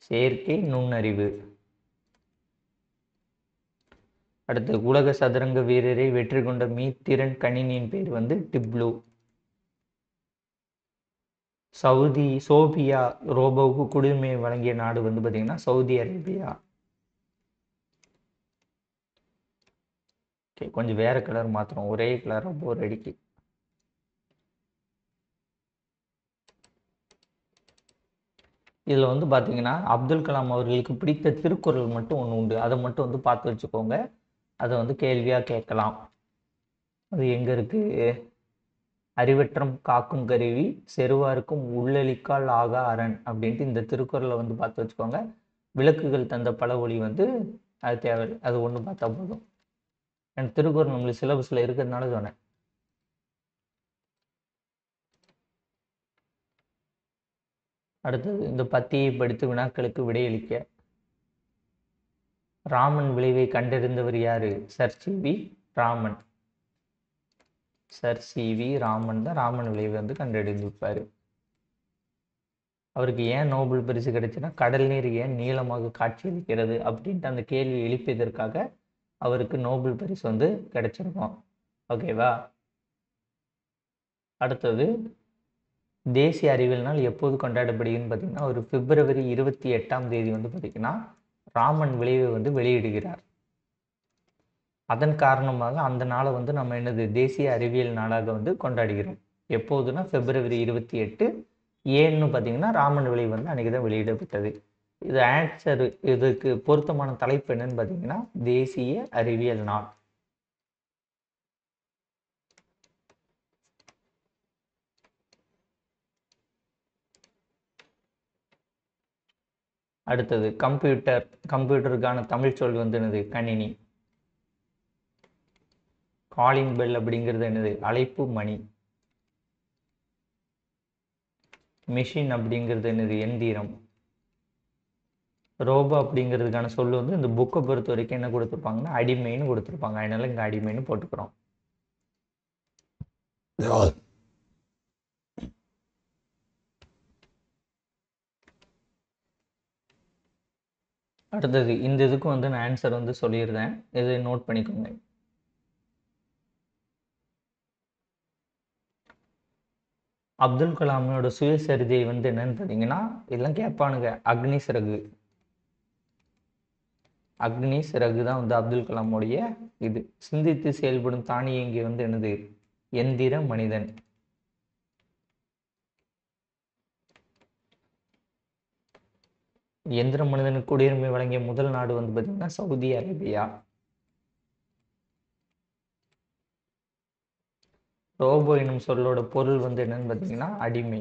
செயற்கை நுண்ணறிவு. அடுத்து உலக சதுரங்க வீரரை வெற்றி கொண்ட மீத்திறன் கணினியின் பேர் வந்து டிப்ளூ. சோபியா ரோபோவுக்கு குடியுரிமை வழங்கிய நாடு வந்து பார்த்தீங்கன்னா சவுதி அரேபியா. கொஞ்சம் வேற கலர் மாத்திரம், ஒரே கலர் போர் அடிக்கு. இதில் வந்து பார்த்தீங்கன்னா அப்துல் கலாம் அவர்களுக்கு பிடித்த திருக்குறள் மட்டும் ஒன்று உண்டு. அதை மட்டும் வந்து பார்த்து வச்சுக்கோங்க. அதை வந்து கேள்வியாக கேட்கலாம். அது எங்கே இருக்குது? அறிவற்றம் காக்கும் கருவி, செருவாருக்கும் உள்ளளிக்கால் ஆகா அரண் அப்படின்ட்டு இந்த திருக்குறளை வந்து பார்த்து வச்சுக்கோங்க. விளக்குகள் தந்த பல ஒளி வந்து அது தேவை, அது ஒன்று பார்த்தா போதும். எனக்கு திருக்குறள் நம்மளுக்கு சிலபஸில் இருக்கிறதுனால சொன்னேன். அடுத்தது இந்த பத்தியை படித்து வினாக்களுக்கு விடையளிக்க. ராமன் விளைவை கண்டறிந்தவர் யாரு? Sir CV. Raman. Sir CV. Raman தான் ராமன் விளைவை வந்து கண்டறிந்திருப்பாரு. அவருக்கு ஏன் நோபல் பரிசு கிடைச்சுன்னா கடல் நீர் ஏன் நீளமாக காட்சியளிக்கிறது அப்படின்ட்டு அந்த கேள்வி எழுப்பியதற்காக அவருக்கு நோபல் பரிசு வந்து கிடைச்சிருக்கும். ஓகேவா? அடுத்தது தேசிய அறிவியல் நாள் எப்போது கொண்டாடப்படுகிறதுன்னு பார்த்தீங்கன்னா ஒரு பிப்ரவரி 28 வந்து பார்த்தீங்கன்னா ராமன் விளைவை வந்து வெளியிடுகிறார். அதன் காரணமாக அந்த நாளை வந்து நம்ம என்னது தேசிய அறிவியல் நாளாக வந்து கொண்டாடுகிறோம். எப்போதுன்னா பிப்ரவரி 28. ஏன்னு பார்த்தீங்கன்னா ராமன் விளைவு வந்து அன்றைக்கி தான் வெளியிடப்பட்டது. இது ஆன்சர். இதுக்கு பொருத்தமான தலைப்பு என்னன்னு பார்த்தீங்கன்னா தேசிய அறிவியல் நாள். அடுத்தது கம்ப்யூட்டர். கம்ப்யூட்டருக்கான தமிழ் சொல் வந்து என்னது? கணினி. காலிங் பெல் அப்படிங்கிறது என்னது? அழைப்பு மணி. மிஷின் அப்படிங்கிறது என்னது? எந்திரம். ரோபோ அப்படிங்கிறதுக்கான சொல் வந்து இந்த புக்கை பொறுத்த வரைக்கும் என்ன கொடுத்துருப்பாங்கன்னா அடிமைன்னு கொடுத்துருப்பாங்க. அதனால இங்கே அடிமைன்னு போட்டுக்கிறோம். அடுத்தது இந்த இதுக்கு வந்து நான் ஆன்சர் வந்து சொல்லியிருந்தேன், இதை நோட் பண்ணிக்கோங்க. அப்துல் கலாமோட சுயசரிதை வந்து என்னன்னு பார்த்தீங்கன்னா இதெல்லாம் கேட்பானுங்க. அக்னி சிறகு. அக்னி சிறகு தான் வந்து அப்துல் கலாமுடைய இது. சிந்தித்து செயல்படும் தானியங்கி வந்து என்னது? எந்திர மனிதன். எந்திர மனிதனுக்கு குடியுரிமை வழங்கிய முதல் நாடு வந்து பார்த்தீங்கன்னா சவுதி அரேபியா. ரோபோ எனும் சொல்லோட பொருள் வந்து என்னன்னு பார்த்தீங்கன்னா அடிமை.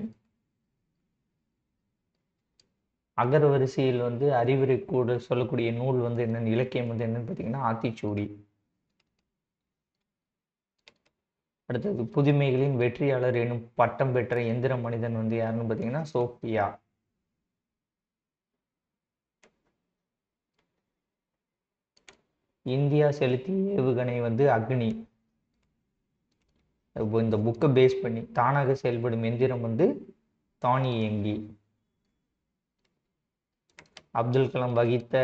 அகர வரிசையில் வந்து அறிவுரை கூட சொல்லக்கூடிய நூல் வந்து என்னென்னு இலக்கியம் வந்து என்னன்னு பார்த்தீங்கன்னா ஆத்திச்சூடி. அடுத்தது புதுமைகளின் வெற்றியாளர் எனும் பட்டம் பெற்ற எந்திர மனிதன் வந்து யாருன்னு பார்த்தீங்கன்னா சோஃபியா. இந்தியா செலுத்திய ஏவுகணை வந்து அக்னி. இந்த புக்கை பேஸ் பண்ணி தானாக செயல்படும் எந்திரம் வந்து தானியங்கி. அப்துல் கலாம் வகித்த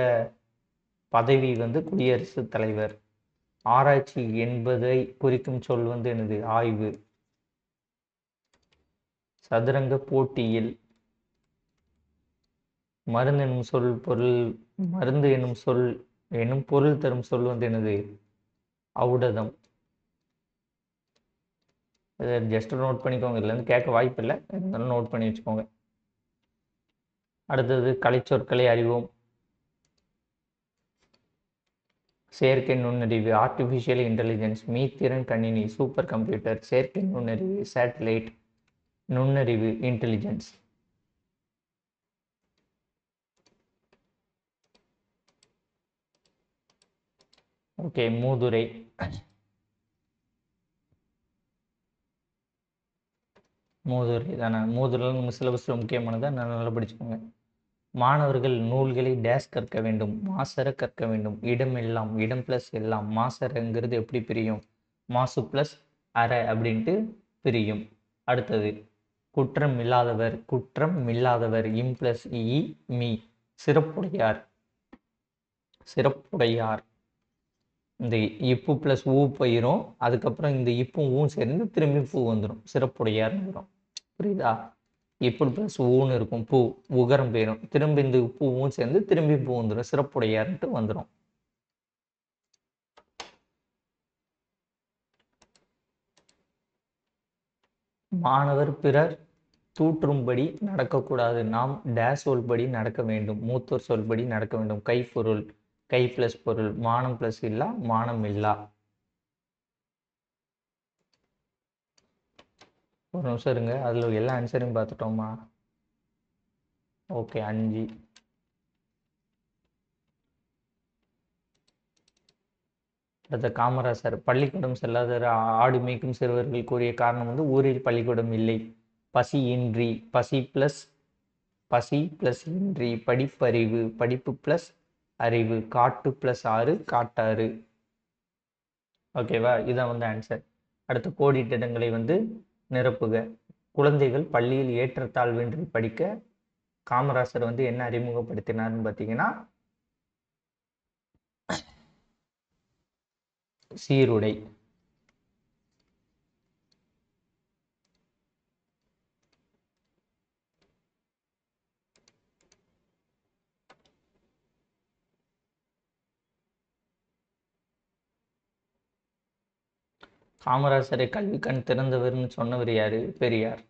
பதவி வந்து குடியரசுத் தலைவர். ஆராய்ச்சி என்பதை குறிக்கும் சொல் வந்து என்னது? ஆய்வு. சதுரங்க போட்டியில் மருந்து எனும் சொல் பொருள் மருந்து எனும் பொருள் தரும் சொல் வந்து என்னது? ஔடதம். இதை ஜஸ்ட் நோட் பண்ணிக்கோங்க, இதுல இருந்து கேட்க வாய்ப்பு இல்லை, இருந்தாலும் நோட் பண்ணி வச்சுக்கோங்க. அடுத்தது கலைச்சொற்களை அறிவோம். செயற்கை நுண்ணறிவு ஆர்டிஃபிஷியல் இன்டெலிஜென்ஸ், மீத்திறன் கணினி சூப்பர் கம்ப்யூட்டர், செயற்கை நுண்ணறிவு சேட்டலைட், நுண்ணறிவு இன்டெலிஜென்ஸ். ஓகே, மூதுரை. மூதுரை தானே? மூதுரை நம்ம சிலபஸில் முக்கியமானதை நல்லா படிச்சுக்கோங்க. மாணவர்கள் நூல்களை டேஸ் கற்க வேண்டும், மாசற கற்க வேண்டும். இடம் எல்லாம், இடம் பிளஸ் எல்லாம். மாசறங்கிறது எப்படி பிரியும்? மாசு பிளஸ் அரை அப்படின்ட்டு பிரியும். அடுத்தது குற்றம் இல்லாதவர், குற்றம் இல்லாதவர். இம் பிளஸ் இ மீ. சிறப்புடையார், சிறப்புடையார். இந்த இப்பு பிளஸ் ஊ போயிடும், அதுக்கப்புறம் இந்த இப்பும் ஊவும் சேர்ந்து திரும்பி பூ வந்துடும், சிறப்புடையார்னு வரும். புரியுதா? இப்பு பிளஸ் ஊன்னு இருக்கும், பூ உகரம் போயிடும், திரும்பி இந்த பூவும் சேர்ந்து திரும்பி பூ வந்துடும், சிறப்புடையார்ன்ட்டு வந்துடும். மாணவர் பிறர் தூற்றும்படி நடக்கக்கூடாது, நாம் டேஸ் சொல்படி நடக்க வேண்டும், மூத்தோர் சொல்படி நடக்க வேண்டும். கைப்பொருள், கை பிளஸ் பொருள். மானம் பிளஸ் இல்லா, மானம் இல்லா. ஒரு நிமிஷம் இருங்க, அதில் எல்லா ஆன்சரையும் பார்த்துட்டோமா? ஓகே, 5. அடுத்த காமராசர். பள்ளிக்கூடம் செல்லாத ஆடு மேய்க்கும் சிறுவர்கள் கூறிய காரணம் வந்து ஊரில் பள்ளிக்கூடம் இல்லை. பசி இன்றி, பசி பிளஸ் இன்றி. படிப்பறிவு, படிப்பு பிளஸ் அறிவு. காட்டு பிளஸ் ஆறு, காட்டாறு. ஓகேவா? இதான் வந்து ஆன்சர். அடுத்த கோடிட்டிடங்களை வந்து நிரப்புக. குழந்தைகள் பள்ளியில் ஏற்றத்தாழ்வின்றி படிக்க காமராசர் வந்து என்ன அறிமுகப்படுத்தினார்னு பார்த்தீங்கன்னா சீருடை. காமராசரை கல்வி கண் திறந்தவர்னு சொன்னவர் யாரு? பெரியார்.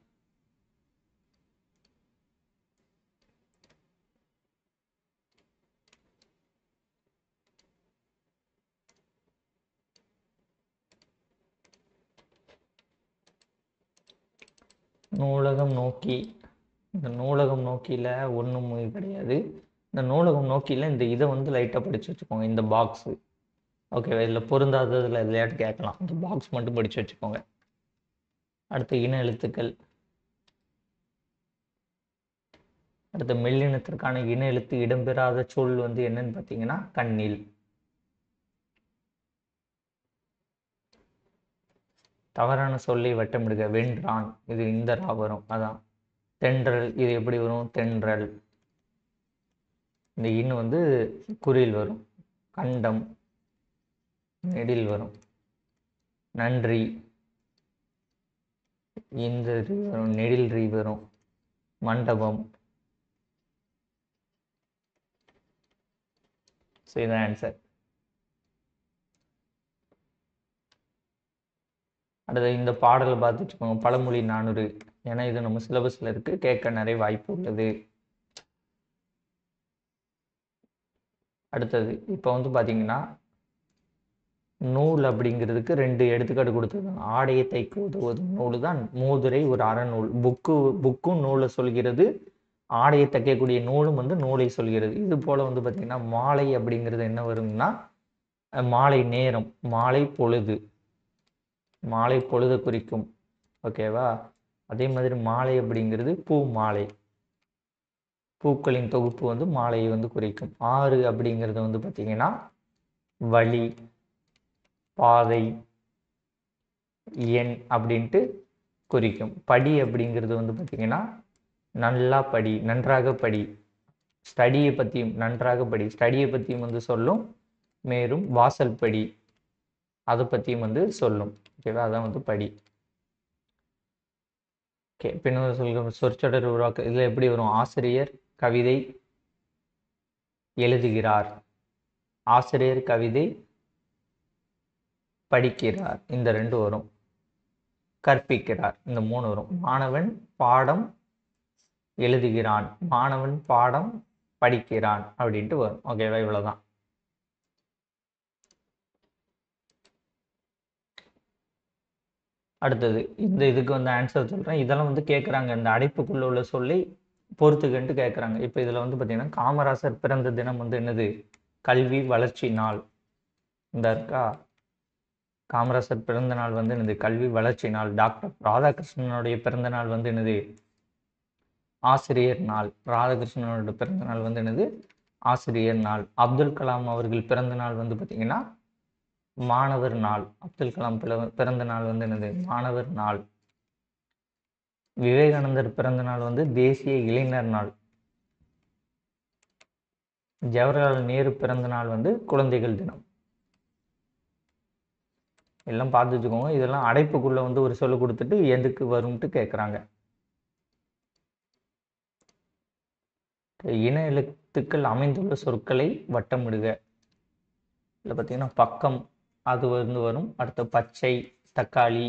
நூலகம் நோக்கி. இந்த நூலகம் நோக்கியில் ஒன்றும் கிடையாது. இந்த நூலகம் நோக்கியில் இந்த இதை வந்து லைட்டாக படித்து வச்சுக்கோங்க, இந்த பாக்ஸு. ஓகேவா? இதில் பொருந்தாததில் எதையாட்டு கேட்கலாம், இந்த பாக்ஸ் மட்டும் படித்து வச்சுக்கோங்க. அடுத்து இன எழுத்துக்கள். அடுத்த மெல்லினத்திற்கான இன எழுத்து இடம்பெறாத சொல் வந்து என்னன்னு பார்த்தீங்கன்னா கண்ணில். தவறான சொல்லை வட்டமிடுக. வென்றான், இது இந்த ரா வரும், அதான். தென்றல், இது எப்படி வரும்? தென்றல். இந்த இன்னு வந்து குறில் வரும். கண்டம் நெடில் வரும். நன்றி, இந்த ரீ வரும், நெடில் ரீ வரும். மண்டபம். ஸோ இதான் ஆன்சர். அடுத்து இந்த பாடலை பார்த்து வச்சுக்கோங்க, பழமொழி 400. ஏன்னா இது நம்ம சிலபஸில் இருக்குது, கேட்க நிறைய வாய்ப்பு உள்ளது. அடுத்தது இப்போ வந்து பார்த்தீங்கன்னா நூல் அப்படிங்கிறதுக்கு 2 எடுத்துக்காட்டு கொடுத்துருக்காங்க. ஆடையை தைக்க உதவுவது நூல் தான் மூதுரை, ஒரு அறநூல். புக்கும் நூலை சொல்கிறது, ஆடையை தைக்கக்கூடிய நூலும் வந்து நூலை சொல்கிறது. இது போல வந்து பார்த்தீங்கன்னா மாலை அப்படிங்கிறது என்ன வரும்னா மாலை நேரம், மாலை பொழுது, மாலை பொழுது குறிக்கும். ஓகேவா? அதே மாதிரி மாலை அப்படிங்கிறது பூ மாலை, பூக்களின் தொகுப்பு வந்து மாலையை வந்து குறிக்கும். ஆறு அப்படிங்கிறது வந்து பார்த்தீங்கன்னா வழி, பாதை, எண் அப்படின்ட்டு குறிக்கும். படி அப்படிங்கிறது வந்து பார்த்தீங்கன்னா நல்லா படி, நன்றாக படி, ஸ்டடியை பற்றியும் நன்றாக படி, ஸ்டடியை பற்றியும் வந்து சொல்லும். மேலும் வாசல் படி அதை பற்றியும் வந்து சொல்லும். ஓகேவா? அதான் வந்து படி. ஓகே, பின்னர் சொல்கிற சொற்சொடர் உருவாக்க இதில் எப்படி வரும்? ஆசிரியர் கவிதை எழுதுகிறார், ஆசிரியர் கவிதை படிக்கிறார், இந்த 2 வரும். கற்பிக்கிறார், இந்த 3 வரும். மாணவன் பாடம் எழுதுகிறான், மாணவன் பாடம் படிக்கிறான் அப்படின்ட்டு வரும். ஓகேவா? இவ்வளவுதான். அடுத்தது இந்த இதுக்கு வந்து ஆன்சர் சொல்றேன். இதெல்லாம் வந்து கேட்குறாங்க, இந்த அடைப்புக்குள்ள உள்ள சொல்லி பொறுத்துக்கன்ட்டு கேட்குறாங்க. இப்போ இதில் வந்து பார்த்தீங்கன்னா காமராசர் பிறந்த தினம் வந்து என்னது? கல்வி வளர்ச்சி நாள். இந்த இருக்கா, காமராசர் பிறந்த நாள் வந்து என்னது? கல்வி வளர்ச்சி நாள். டாக்டர் ராதாகிருஷ்ணனுடைய பிறந்த நாள் வந்து என்னது? ஆசிரியர் நாள். ராதாகிருஷ்ணனோட பிறந்த நாள் வந்து என்னது? ஆசிரியர் நாள். அப்துல் கலாம் அவர்கள் பிறந்த நாள் வந்து பார்த்தீங்கன்னா மாணவர் நாள். அப்துல் கலாம் பிறந்த நாள் வந்து என்னது? மாணவர் நாள். விவேகானந்தர் பிறந்த நாள் வந்து தேசிய இளைஞர் நாள். ஜவஹர்லால் நேரு பிறந்த நாள் வந்து குழந்தைகள் தினம். எல்லாம் பார்த்து வச்சுக்கோங்க. இதெல்லாம் அடைப்புக்குள்ள வந்து ஒரு சொல்லு கொடுத்துட்டு எதுக்கு வரும்ட்டு கேட்குறாங்க. இன எழுத்துக்கள் அமைந்துள்ள சொற்களை வட்டமிடுக. இதில் பார்த்தீங்கன்னா பக்கம் அது வந்து வரும். அடுத்து பச்சை, தக்காளி,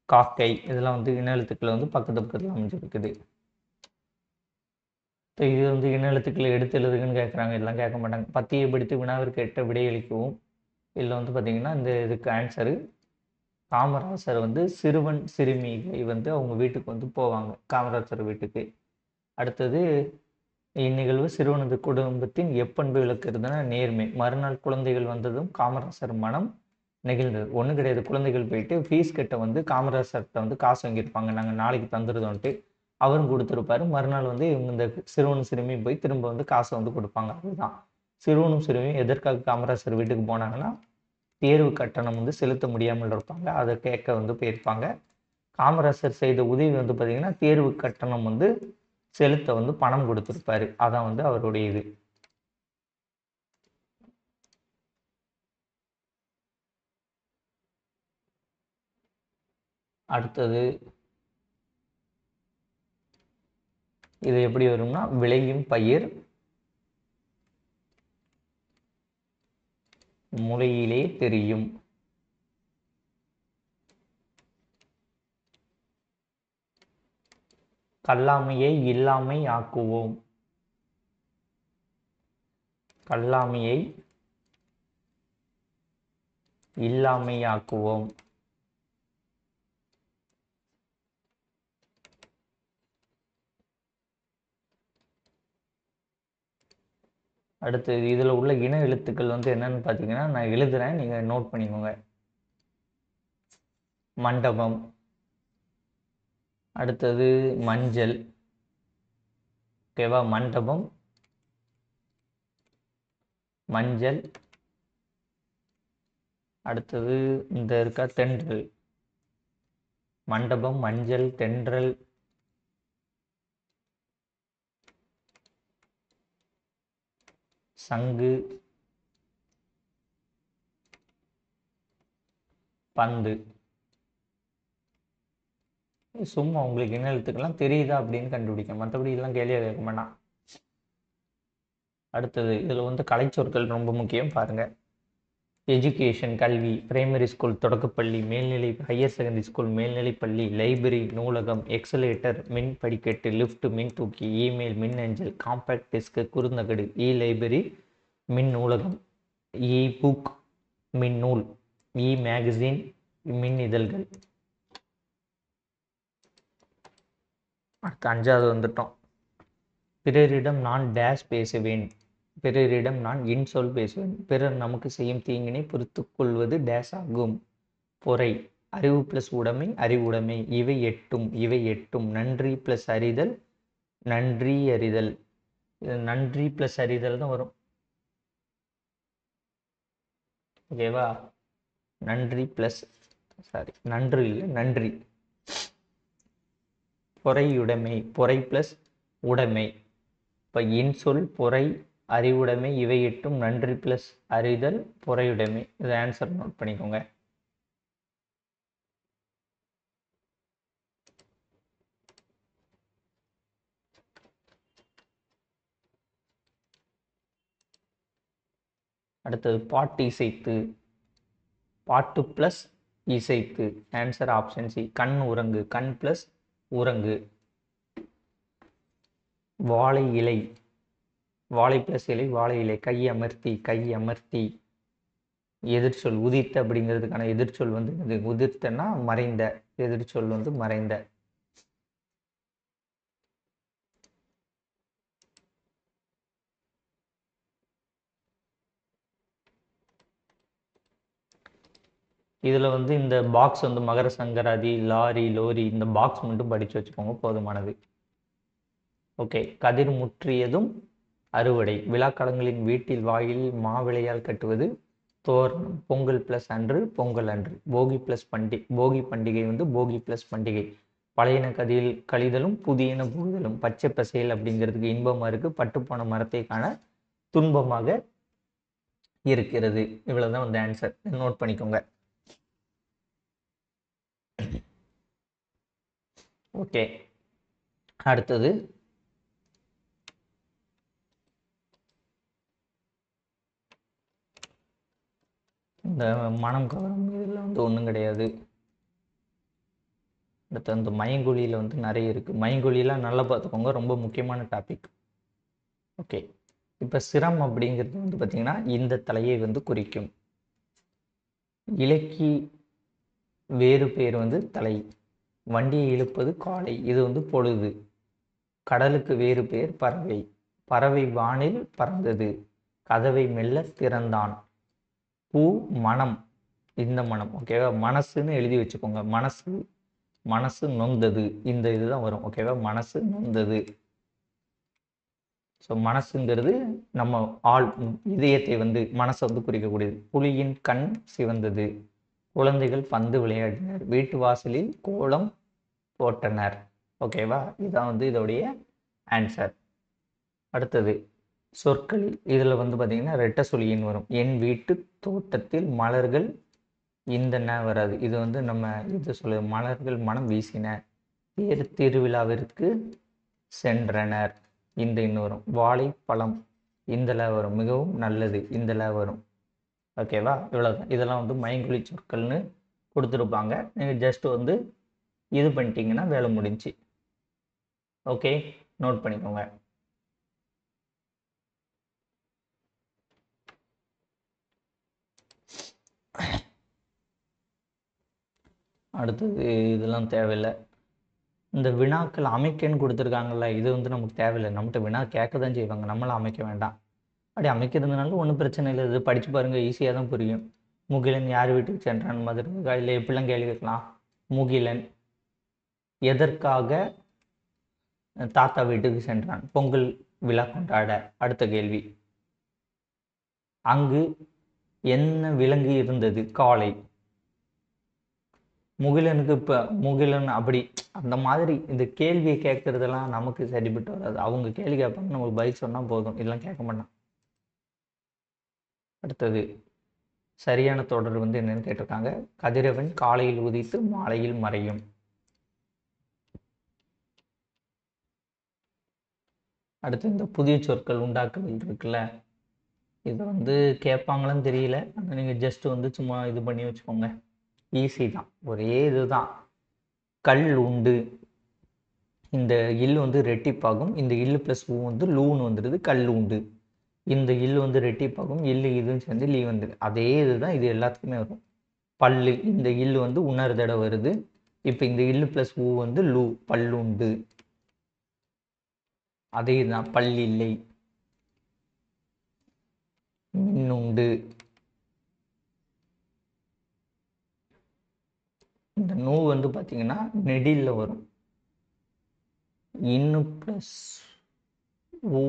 காக்கை, இதெல்லாம் வந்து இன எழுத்துக்கள் வந்து பக்கத்து பக்கத்தில் அமைஞ்சிருக்குது. இது வந்து இன எழுத்துக்களை எடுத்து எழுதுகன்னு கேட்குறாங்க. இதெல்லாம் கேட்க மாட்டாங்க. பத்தியை படித்து வினாவிற்கு ஏற்ற விடையளிக்கவும். இதில் வந்து பார்த்தீங்கன்னா இந்த இதுக்கு ஆன்சரு காமராசர் வந்து சிறுவன் சிறுமிகளை வந்து அவங்க வீட்டுக்கு வந்து போவாங்க, காமராசர் வீட்டுக்கு. அடுத்தது இந்நிகழ்வு சிறுவனது குடும்பத்தின் எப்பண்பு விளக்குறதுன்னா நேர்மை. மறுநாள் குழந்தைகள் வந்ததும் காமராசர் மனம் நெகிழ்ந்தது. ஒன்றும் கிடையாது, குழந்தைகள் போயிட்டு ஃபீஸ் கட்ட வந்து காமராசர்கிட்ட வந்து காசு வாங்கியிருப்பாங்க, நாங்கள் நாளைக்கு தந்துடுதோன்ட்டு. அவரும் கொடுத்துருப்பாரு. மறுநாள் வந்து இவங்க இந்த சிறுவனும் சிறுமியும் போய் திரும்ப வந்து காசை வந்து கொடுப்பாங்க. அதுதான் சிறுவனும் சிறுமியும் எதற்காக காமராசர் வீட்டுக்கு போனாங்கன்னா தேர்வு கட்டணம் வந்து செலுத்த முடியாமல் இருப்பாங்க, அதை கேட்க வந்து போயிருப்பாங்க. காமராசர் செய்த உதவி வந்து பார்த்தீங்கன்னா தேர்வு கட்டணம் வந்து செலுத்த வந்து பணம் கொடுத்துருப்பாரு. அதான் வந்து அவருடைய இது. அடுத்தது இது எப்படி வரும்னா விளையும் பயிர் முளையிலே தெரியும். கல்லாமையை இல்லாமை ஆக்குவோம். கல்லாமையை இல்லாமை ஆக்குவோம். அடுத்து இதில் உள்ள இன எழுத்துக்கள் வந்து என்னன்னு பார்த்தீங்கன்னா நான் எழுதுறேன், நீங்கள் நோட் பண்ணிக்கோங்க. மண்டபம், அடுத்தது மஞ்சள். ஓகேவா? மண்டபம், மஞ்சள். அடுத்தது இந்த இருக்கா தென்றல். மண்டபம், மஞ்சள், தென்றல். சங்கு, பந்து. சும்மா உங்களுக்கு என்ன எழுத்துக்கெல்லாம் தெரியுதா அப்படின்னு கண்டுபிடிக்க, மற்றபடி இதெல்லாம் கேள்வியாக கேட்க மாட்டான். அடுத்தது இதில் வந்து கலைச்சொற்கள் ரொம்ப முக்கியம் பாருங்க. எஜுகேஷன் கல்வி, பிரைமரி ஸ்கூல் தொடக்கப்பள்ளி, மேல்நிலை ஹையர் செகண்டரி ஸ்கூல் மேல்நிலைப்பள்ளி, லைப்ரரி நூலகம், எக்ஸலேட்டர் மின் படிக்கட்டு, லிஃப்ட் மின் தூக்கி, இமெயில் மின் அஞ்சல், காம்பேக்ட் டிஸ்க் குறுந்தகடு, இ லைப்ரரி மின் நூலகம், இ புக் மின் நூல், இ மேகசின் மின் இதழ்கள். அடுத்து 5வது வந்துட்டோம். பிறரிடம் நான் டேஷ் பேசுவேன். பிறரிடம் நான் இன்சொல் பேசுவேன். பிறர் நமக்கு செய்யும் தீங்கினை பொறுத்துக் கொள்வது டேஷ் ஆகும். பொறை அறிவு பிளஸ் உடைமை அறிவுடைமை. இவை எட்டும். நன்றி பிளஸ் அறிதல் நன்றி அறிதல். நன்றி பிளஸ் அறிதல் தான் வரும். ஓகேவா? நன்றி பிளஸ் நன்று இல்லை நன்றி. பொறையுடைமை பொறை பிளஸ் உடைமை. இப்போ இன்சொல் பொறை அறிவுடைமை இவை எட்டும். நன்றி பிளஸ் அறிதல் பொறையுடைமை. இது ஆன்சர் நோட் பண்ணிக்கோங்க. அடுத்தது பாட்டு இசைத்து. பாட்டு பிளஸ் இசைத்து. Answer option C. கண் உறங்கு கண் பிளஸ் உறங்கு. வாழை இலை வாழை பிளஸ் இலை வாழை இலை. கை அமர்த்தி. எதிர்ச்சொல் உதித்த அப்படிங்கிறதுக்கான எதிர்ச்சொல் வந்து இது உதிர்த்தனா மறைந்த. எதிர்ச்சொல் வந்து மறைந்த. இதில் வந்து இந்த பாக்ஸ் வந்து மகர சங்கராதி லோரி இந்த பாக்ஸ் மட்டும் படித்து வச்சுக்கோங்க, போதுமானது. ஓகே. கதிர் முற்றியதும் அறுவடை. விழாக்காலங்களின் வீட்டில் வாயில் மாவிளையால் கட்டுவது தோரணம். பொங்கல் பிளஸ் அன்று பொங்கல் அன்று. போகி பிளஸ் போகி பண்டிகை வந்து போகி பிளஸ் பண்டிகை. பழையன கழிதலும் புதியன புகுதலும். பச்சை பசேல் அப்படிங்கிறதுக்கு இன்பமாக இருக்கு. பட்டுப்போன மரத்தை காண துன்பமாக இருக்கிறது. இவ்வளவுதான் வந்து ஆன்சர். நோட் பண்ணிக்கோங்க. ஓகே. அடுத்தது இந்த மனம் கவரும் இதில் வந்து ஒன்றும் கிடையாது. அடுத்து அந்த மயங்கொழியில் வந்து நிறைய இருக்குது. மயங்கொழியெலாம் நல்லா பார்த்துக்கோங்க, ரொம்ப முக்கியமான டாபிக். ஓகே. இப்போ சிரம் அப்படிங்கிறது வந்து பார்த்திங்கன்னா இந்த தலையை வந்து குறிக்கும். இலக்கி வேறு பேர் வந்து தலை. வண்டியை இழுப்பது காலை. இது வந்து பொழுது. கடலுக்கு வேறு பேர் பறவை. பறவை வானில் பறந்தது. கதவை மெல்ல திறந்தான். பூ மனம். இந்த மனம். ஓகேவா? மனசுன்னு எழுதி வச்சுக்கோங்க. மனசு நொந்தது. இந்த இதுதான் வரும். ஓகேவா? மனசு நொந்தது. ஸோ மனசுங்கிறது நம்ம இதயத்தை வந்து மனசை வந்து குறிக்கக்கூடியது. புலியின் கண் சிவந்தது. குழந்தைகள் பந்து விளையாடினர். வீட்டு வாசலில் கோலம் போட்டனர். ஓகேவா? இதுதான் வந்து இதோடைய ஆன்சர். அடுத்தது சொற்களில் இதில் வந்து பார்த்தீங்கன்னா ரெட்ட சொலியின் வரும். என் வீட்டு தோட்டத்தில் மலர்கள் இந்த வராது. இது வந்து நம்ம இது சொல்லு. மலர்கள் மனம் வீசின. தேர் திருவிழாவிற்கு சென்றனர். இந்த இன்னும் வரும். வாழைப்பழம் இந்தல வரும். மிகவும் நல்லது இந்தல வரும். ஓகேவா? இவ்வளோதான். இதெல்லாம் வந்து மயங்கொழி சொற்கள்னு கொடுத்துருப்பாங்க. நீங்கள் ஜஸ்ட் வந்து இது பண்ணிட்டீங்கன்னா வேலை முடிஞ்சு. ஓகே, நோட் பண்ணிக்கோங்க. அடுத்தது இதெல்லாம் தேவையில்லை. இந்த வினாக்கள் அமைக்கன்னு கொடுத்துருக்காங்கல்ல, இது வந்து நமக்கு தேவையில்லை. நம்மகிட்ட வினா கேட்க தான் செய்வாங்க, நம்மளாம் அமைக்க வேண்டாம். அப்படி அமைக்கிறதுனால ஒன்றும் பிரச்சனை இல்லை. இது படித்து பாருங்கள், ஈஸியாக தான் புரியும். முகிலன் யார் வீட்டுக்கு சென்றான் மாதிரி இருக்கா? இல்லை எப்படிலாம் கேள்வி கேட்கலாம். முகிலன் எதற்காக தாத்தா வீட்டுக்கு சென்றான்? பொங்கல் விழா கொண்டாட. அடுத்த கேள்வி. அங்கு என்ன விலங்கு இருந்தது? காளை. முகிலனுக்கு இப்போ முகிலன் அப்படி அந்த மாதிரி இந்த கேள்வியை கேட்கறதெல்லாம் நமக்கு சரிபட்டு வராது. அவங்க கேள்வி கேட்பாங்க, நமக்கு பதில் சொன்னால் போதும். இதெல்லாம் கேட்க மாட்டான். அடுத்தது சரியான தொடர் வந்து என்னன்னு கேட்டிருக்காங்க. கதிரவன் காலையில் உதித்து மாலையில் மறையும். அடுத்து இந்த புதிய சொற்கள் உண்டாக்குதல் இருக்குல்ல, இதை வந்து கேட்பாங்களான்னு தெரியல. ஆனால் நீங்கள் ஜஸ்ட் வந்து சும்மா இது பண்ணி வச்சுக்கோங்க. ஈஸி தான், ஒரே இதுதான். கல் உண்டு. இந்த இல் வந்து ரெட்டிப்பாகும். இந்த இல்லு ப்ளஸ் ஊ வந்து லூன்னு வந்துடுது. கல் உண்டு. இந்த இல்லு வந்து ரெட்டிப்பாகும். இல்லு இதுன்னு சேர்ந்து லீ வந்துடு. அதே இதுதான் இது எல்லாத்துக்குமே வரும். பல்லு. இந்த இல்லு வந்து உணர் தடவை வருது. இப்போ இந்த இல்லு ப்ளஸ் ஊ வந்து லூ. பல்லுண்டு. அதே தான் பல்லில்லை. மின்னுண்டு. இந்த நூ வந்து பார்த்தீங்கன்னா நெடில்ல வரும். இன்னு ப்ளஸ் ஊ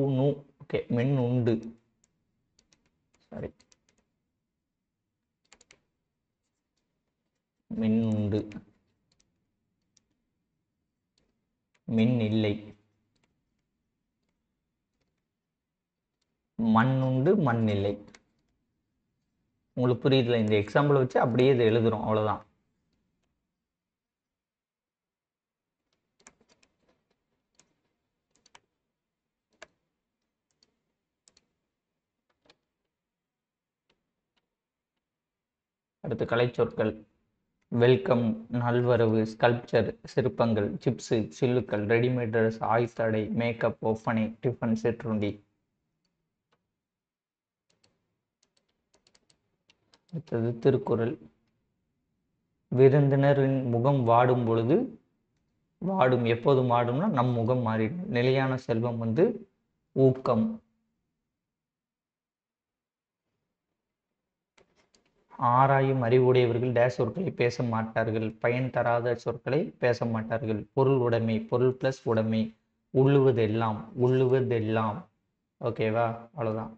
ஓகே. மின் உண்டு. சாரி, மின் உண்டு. மின் இல்லை. மண் உண்டு மண் இல்லை. உங்களுக்கு புரியுதுல? இந்த எக்ஸாம்பிள் வச்சு அப்படியே இதை எழுதுறோம், அவ்வளோதான். அடுத்து கலைச்சொற்கள். வெல்கம், நல்வரவு, ஸ்கல்ப்சர், சிற்பங்கள், சிப்ஸு, சில்லுக்கள், ரெடிமேட் ட்ரெஸ், ஆயுத்தடை, மேக்கப், ஒப்பனை, டிஃபன், சிற்றுண்டி. அடுத்தது திருக்குறள். விருந்தினரின் முகம் வாடும் பொழுது, வாடும் எப்போதும் வாடும்னா நம் முகம் மாறிடும். நிலையான செல்வம் வந்து ஊக்கம். ஆராயும் அறிவுடையவர்கள் டேஸ் சொற்களை பேச மாட்டார்கள். பயன் தராத சொற்களை பேச மாட்டார்கள். பொருள் உடைமை, பொருள் பிளஸ் உடைமை. உள்ளுவதெல்லாம், உள்ளுவதெல்லாம். ஓகேவா? அவ்வளோதான்.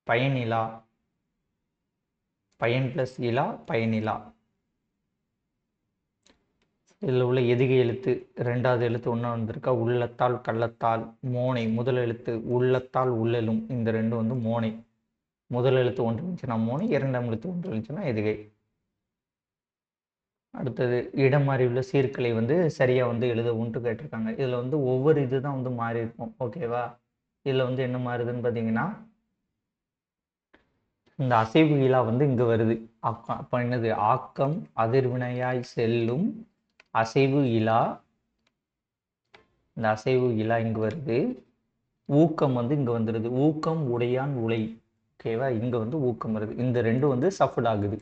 பயனிலா, பயன் பிளஸ் இலா, பயனிலா. இதில் உள்ள எதுகை எழுத்து ரெண்டாவது எழுத்து ஒன்றா வந்திருக்கா? உள்ளத்தால் கள்ளத்தால். மோனை முதல் எழுத்து உள்ளத்தால் உள்ளலும். இந்த ரெண்டும் வந்து மோனை. முதல் எழுத்து ஒன்று இருந்துச்சுன்னா மோனை, இரண்டாம் எழுத்து ஒன்று இருந்துச்சுன்னா எதுகை. அடுத்தது இடம் மாறி உள்ள சீர்களை வந்து சரியாக வந்து எழுத உண்டு கேட்டிருக்காங்க. இதில் வந்து ஒவ்வொரு இது தான் வந்து மாறி இருக்கும். ஓகேவா? இதில் வந்து என்ன மாறுதுன்னு பார்த்தீங்கன்னா, இந்த அசைவு இலா வந்து இங்கே வருது. அப்போ என்னது? ஆக்கம் அதிர்வினையாய் செல்லும் அசைவு இலா. இந்த அசைவு இலா இங்கே வருது. ஊக்கம் வந்து இங்கே வந்துடுது. ஊக்கம் உடையான் உலை. ஓகேவா? இங்கே வந்து ஊக்கம் வருது. இந்த ரெண்டும் வந்து சஃபட் ஆகுது.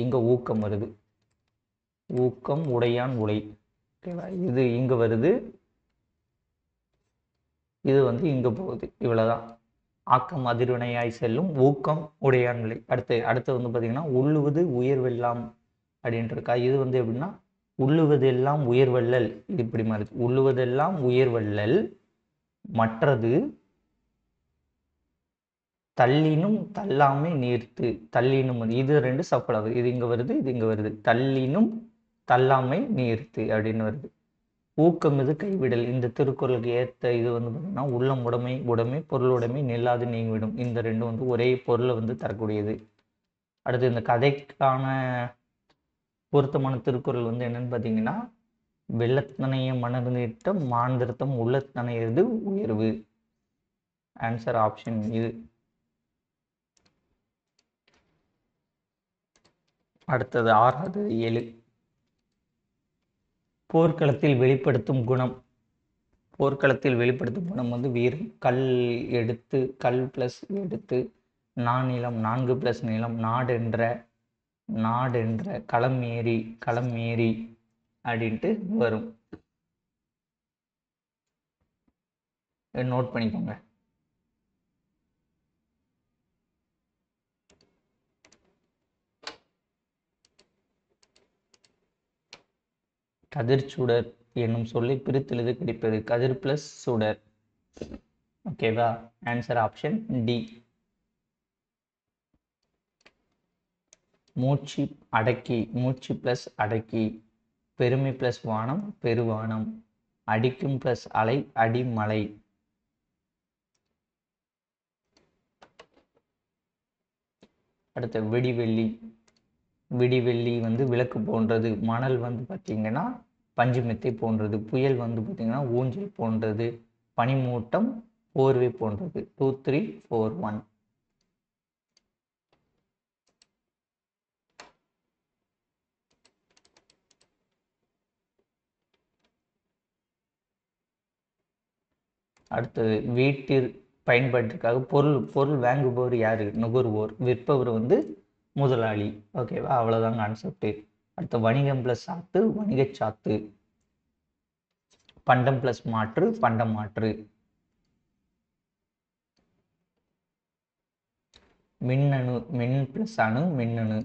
இங்கே ஊக்கம் வருது. ஊக்கம் உடையான் உலை. ஓகேவா? இது இங்கே வருது, இது வந்து இங்கே போகுது. இவ்வளோதான். ஆக்கம் அதிர்வினையாய் செல்லும் ஊக்கம் உடையான் உலை. அடுத்து வந்து பார்த்தீங்கன்னா உள்ளுவது உயர்வெல்லாம் அப்படின்ட்டு இருக்கா. இது வந்து எப்படின்னா உள்ளுவதெல்லாம் உயர்வல்லல். இது இப்படி மாதிரி உள்ளுவதெல்லாம் உயர்வல்லல். மற்றது தள்ளினும் தள்ளாமை நீர்த்து. தள்ளினும் இது ரெண்டு சப்பலாகுது. இது இங்கே வருது, இது இங்கே வருது. தள்ளினும் தள்ளாமை நீர்த்து அப்படின்னு வருது. ஊக்கம் இது கைவிடல். இந்த திருக்குறளுக்கு ஏற்ற இது வந்து பார்த்தீங்கன்னா உள்ளம் உடைமை, உடைமை பொருளுடைமை நில்லாது நீங்கிவிடும். இந்த ரெண்டும் வந்து ஒரே பொருளை வந்து தரக்கூடியது. அடுத்து இந்த கதைக்கான பொருத்தமான திருக்குறள் வந்து என்னன்னு பார்த்தீங்கன்னா, வெள்ளத்தனைய மனதிட்டம் மாந்திருத்தம் உள்ளத்தனையது உயர்வு. ஆன்சர் ஆப்ஷன் இது. அடுத்தது 6வது 7. போர்க்களத்தில் வெளிப்படுத்தும் குணம். போர்க்களத்தில் வெளிப்படுத்தும் குணம் வந்து வீரம். கல் எடுத்து, கல் பிளஸ் எடுத்து, நானிலம் 4 பிளஸ் நிலம், நாடென்ற களம் ஏறி அப்படின்ட்டு வரும். நோட் பண்ணிக்கோங்க. கதிர்ச்சுடர் என்னும் சொல்லை பிரித்தெழுத கிடைப்பது கதிர் பிளஸ் சுடர். ஓகேவா? Answer option D. மூச்சு அடக்கி, மூச்சு பிளஸ் அடக்கி. பெருமை பிளஸ் வானம், பெருவானம். அடிக்கும் பிளஸ் அலை, அடிமலை. அடுத்த விடிவெள்ளி. விடிவெள்ளி வந்து விளக்கு போன்றது. மணல் வந்து பார்த்தீங்கன்னா பஞ்சுமெத்தை போன்றது. புயல் வந்து பார்த்தீங்கன்னா ஊஞ்சல் போன்றது. பனிமூட்டம் போர்வை போன்றது. 2 3 4 1. அடுத்தது வீட்டில் பயன்பாட்டிற்காக பொருள் வாங்குபவர் யாரு? நுகர்வோர். விற்பவர் வந்து முதலாளி. ஓகேவா? அவ்வளோதாங்க கான்செப்ட். அடுத்த வணிகம் பிளஸ் சாத்து, வணிக சாத்து. பண்டம் பிளஸ் மாற்று பண்டம் மாற்று. மின்னணு மின் பிளஸ் அணு மின்னணு.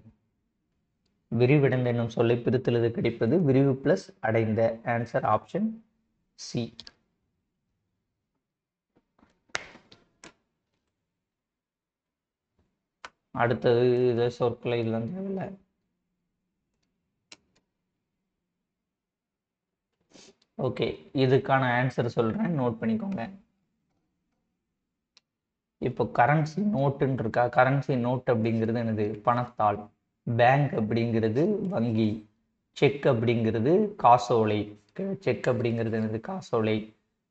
விரிவடைந்த என்னும் சொல்லை பிரித்தெழுத கிடைப்பது விரிவு பிளஸ் அடைந்த. Answer option C. அடுத்தது இதை சொற்களை இதெல்லாம் தேவையில்லை. ஓகே, இதுக்கான ஆன்சர் சொல்கிறேன், நோட் பண்ணிக்கோங்க. இப்போ கரன்சி நோட்டுன்னு இருக்கா. கரன்சி நோட் அப்படிங்கிறது என்னது? பணத்தாள். பேங்க் அப்படிங்கிறது வங்கி. செக் அப்படிங்கிறது காசோலை. செக் அப்படிங்கிறது என்னது? காசோலை.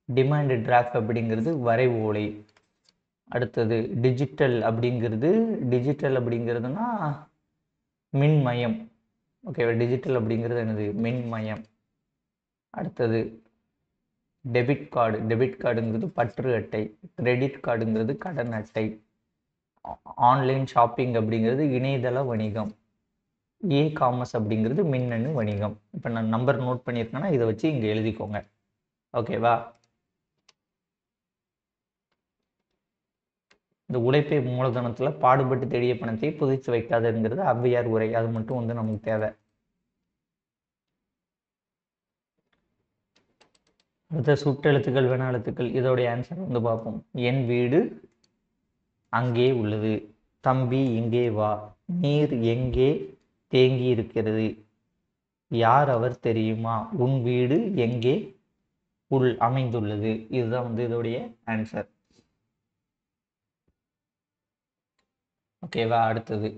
டிமாண்ட் டிராஃப்ட் அப்படிங்கிறது வரைவு ஓலை. அடுத்தது டிஜிட்டல் அப்படிங்கிறதுனா மின்மயம். ஓகேவா? டிஜிட்டல் அப்படிங்கிறது என்னது? மின்மயம். அடுத்தது டெபிட் கார்டுங்கிறது பற்று அட்டை. கிரெடிட் கார்டுங்கிறது கடன் அட்டை. ஆன்லைன் ஷாப்பிங் அப்படிங்கிறது இணையதள வணிகம். காமர்ஸ் அப்படிங்கிறது மின்னணு வணிகம். இப்போ நான் நம்பர் நோட் பண்ணியிருக்கேன்னா இதை வச்சு இங்கே எழுதிக்கோங்க. ஓகேவா? இந்த உழைப்பை மூலதனத்தில் பாடுபட்டு தேடிய பணத்தை புதைச்சு வைக்காதுங்கிறது ஔவையார் உரை. அது மட்டும் வந்து நமக்கு தேவை. அடுத்த சுற்றெழுத்துக்கள் வினா எழுத்துக்கள். இதோடைய ஆன்சர் வந்து பார்ப்போம். என் வீடு அங்கே உள்ளது. தம்பி இங்கே வா. நீர் எங்கே தேங்கி இருக்கிறது? யார் அவர் தெரியுமா? உன் வீடு எங்கே அமைந்துள்ளது? இதுதான் வந்து இதோடைய ஆன்சர். ஓகேவா? அடுத்தது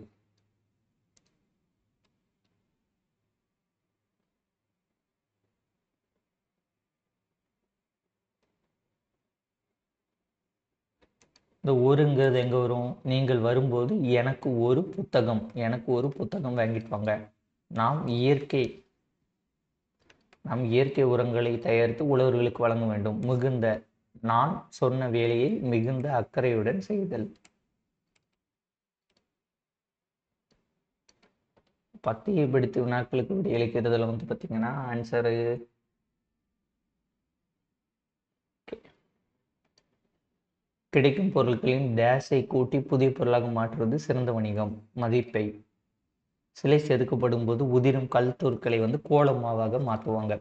இந்த ஒருங்கிறது எங்கே வரும்? நீங்கள் வரும்போது எனக்கு ஒரு புத்தகம் வாங்கிட்டு வாங்க. நாம் இயற்கை உரங்களை தயாரித்து உழவர்களுக்கு வழங்க வேண்டும். மிகுந்த, நான் சொன்ன வேலையை மிகுந்த அக்கறையுடன் செய்தல். 10 படித்த வினாக்களுக்கு விடையளிக்கிறதுல வந்து பார்த்தீங்கன்னா ஆன்சரு கிடைக்கும் பொருட்களின் டேஷை கூட்டி புதிய பொருளாக மாற்றுவது சிறந்த வணிகம். மதிப்பை. சிலை செதுக்கப்படும் போது உதிரும் கல் தூட்களை வந்து கோலமாவாக மாற்றுவாங்க.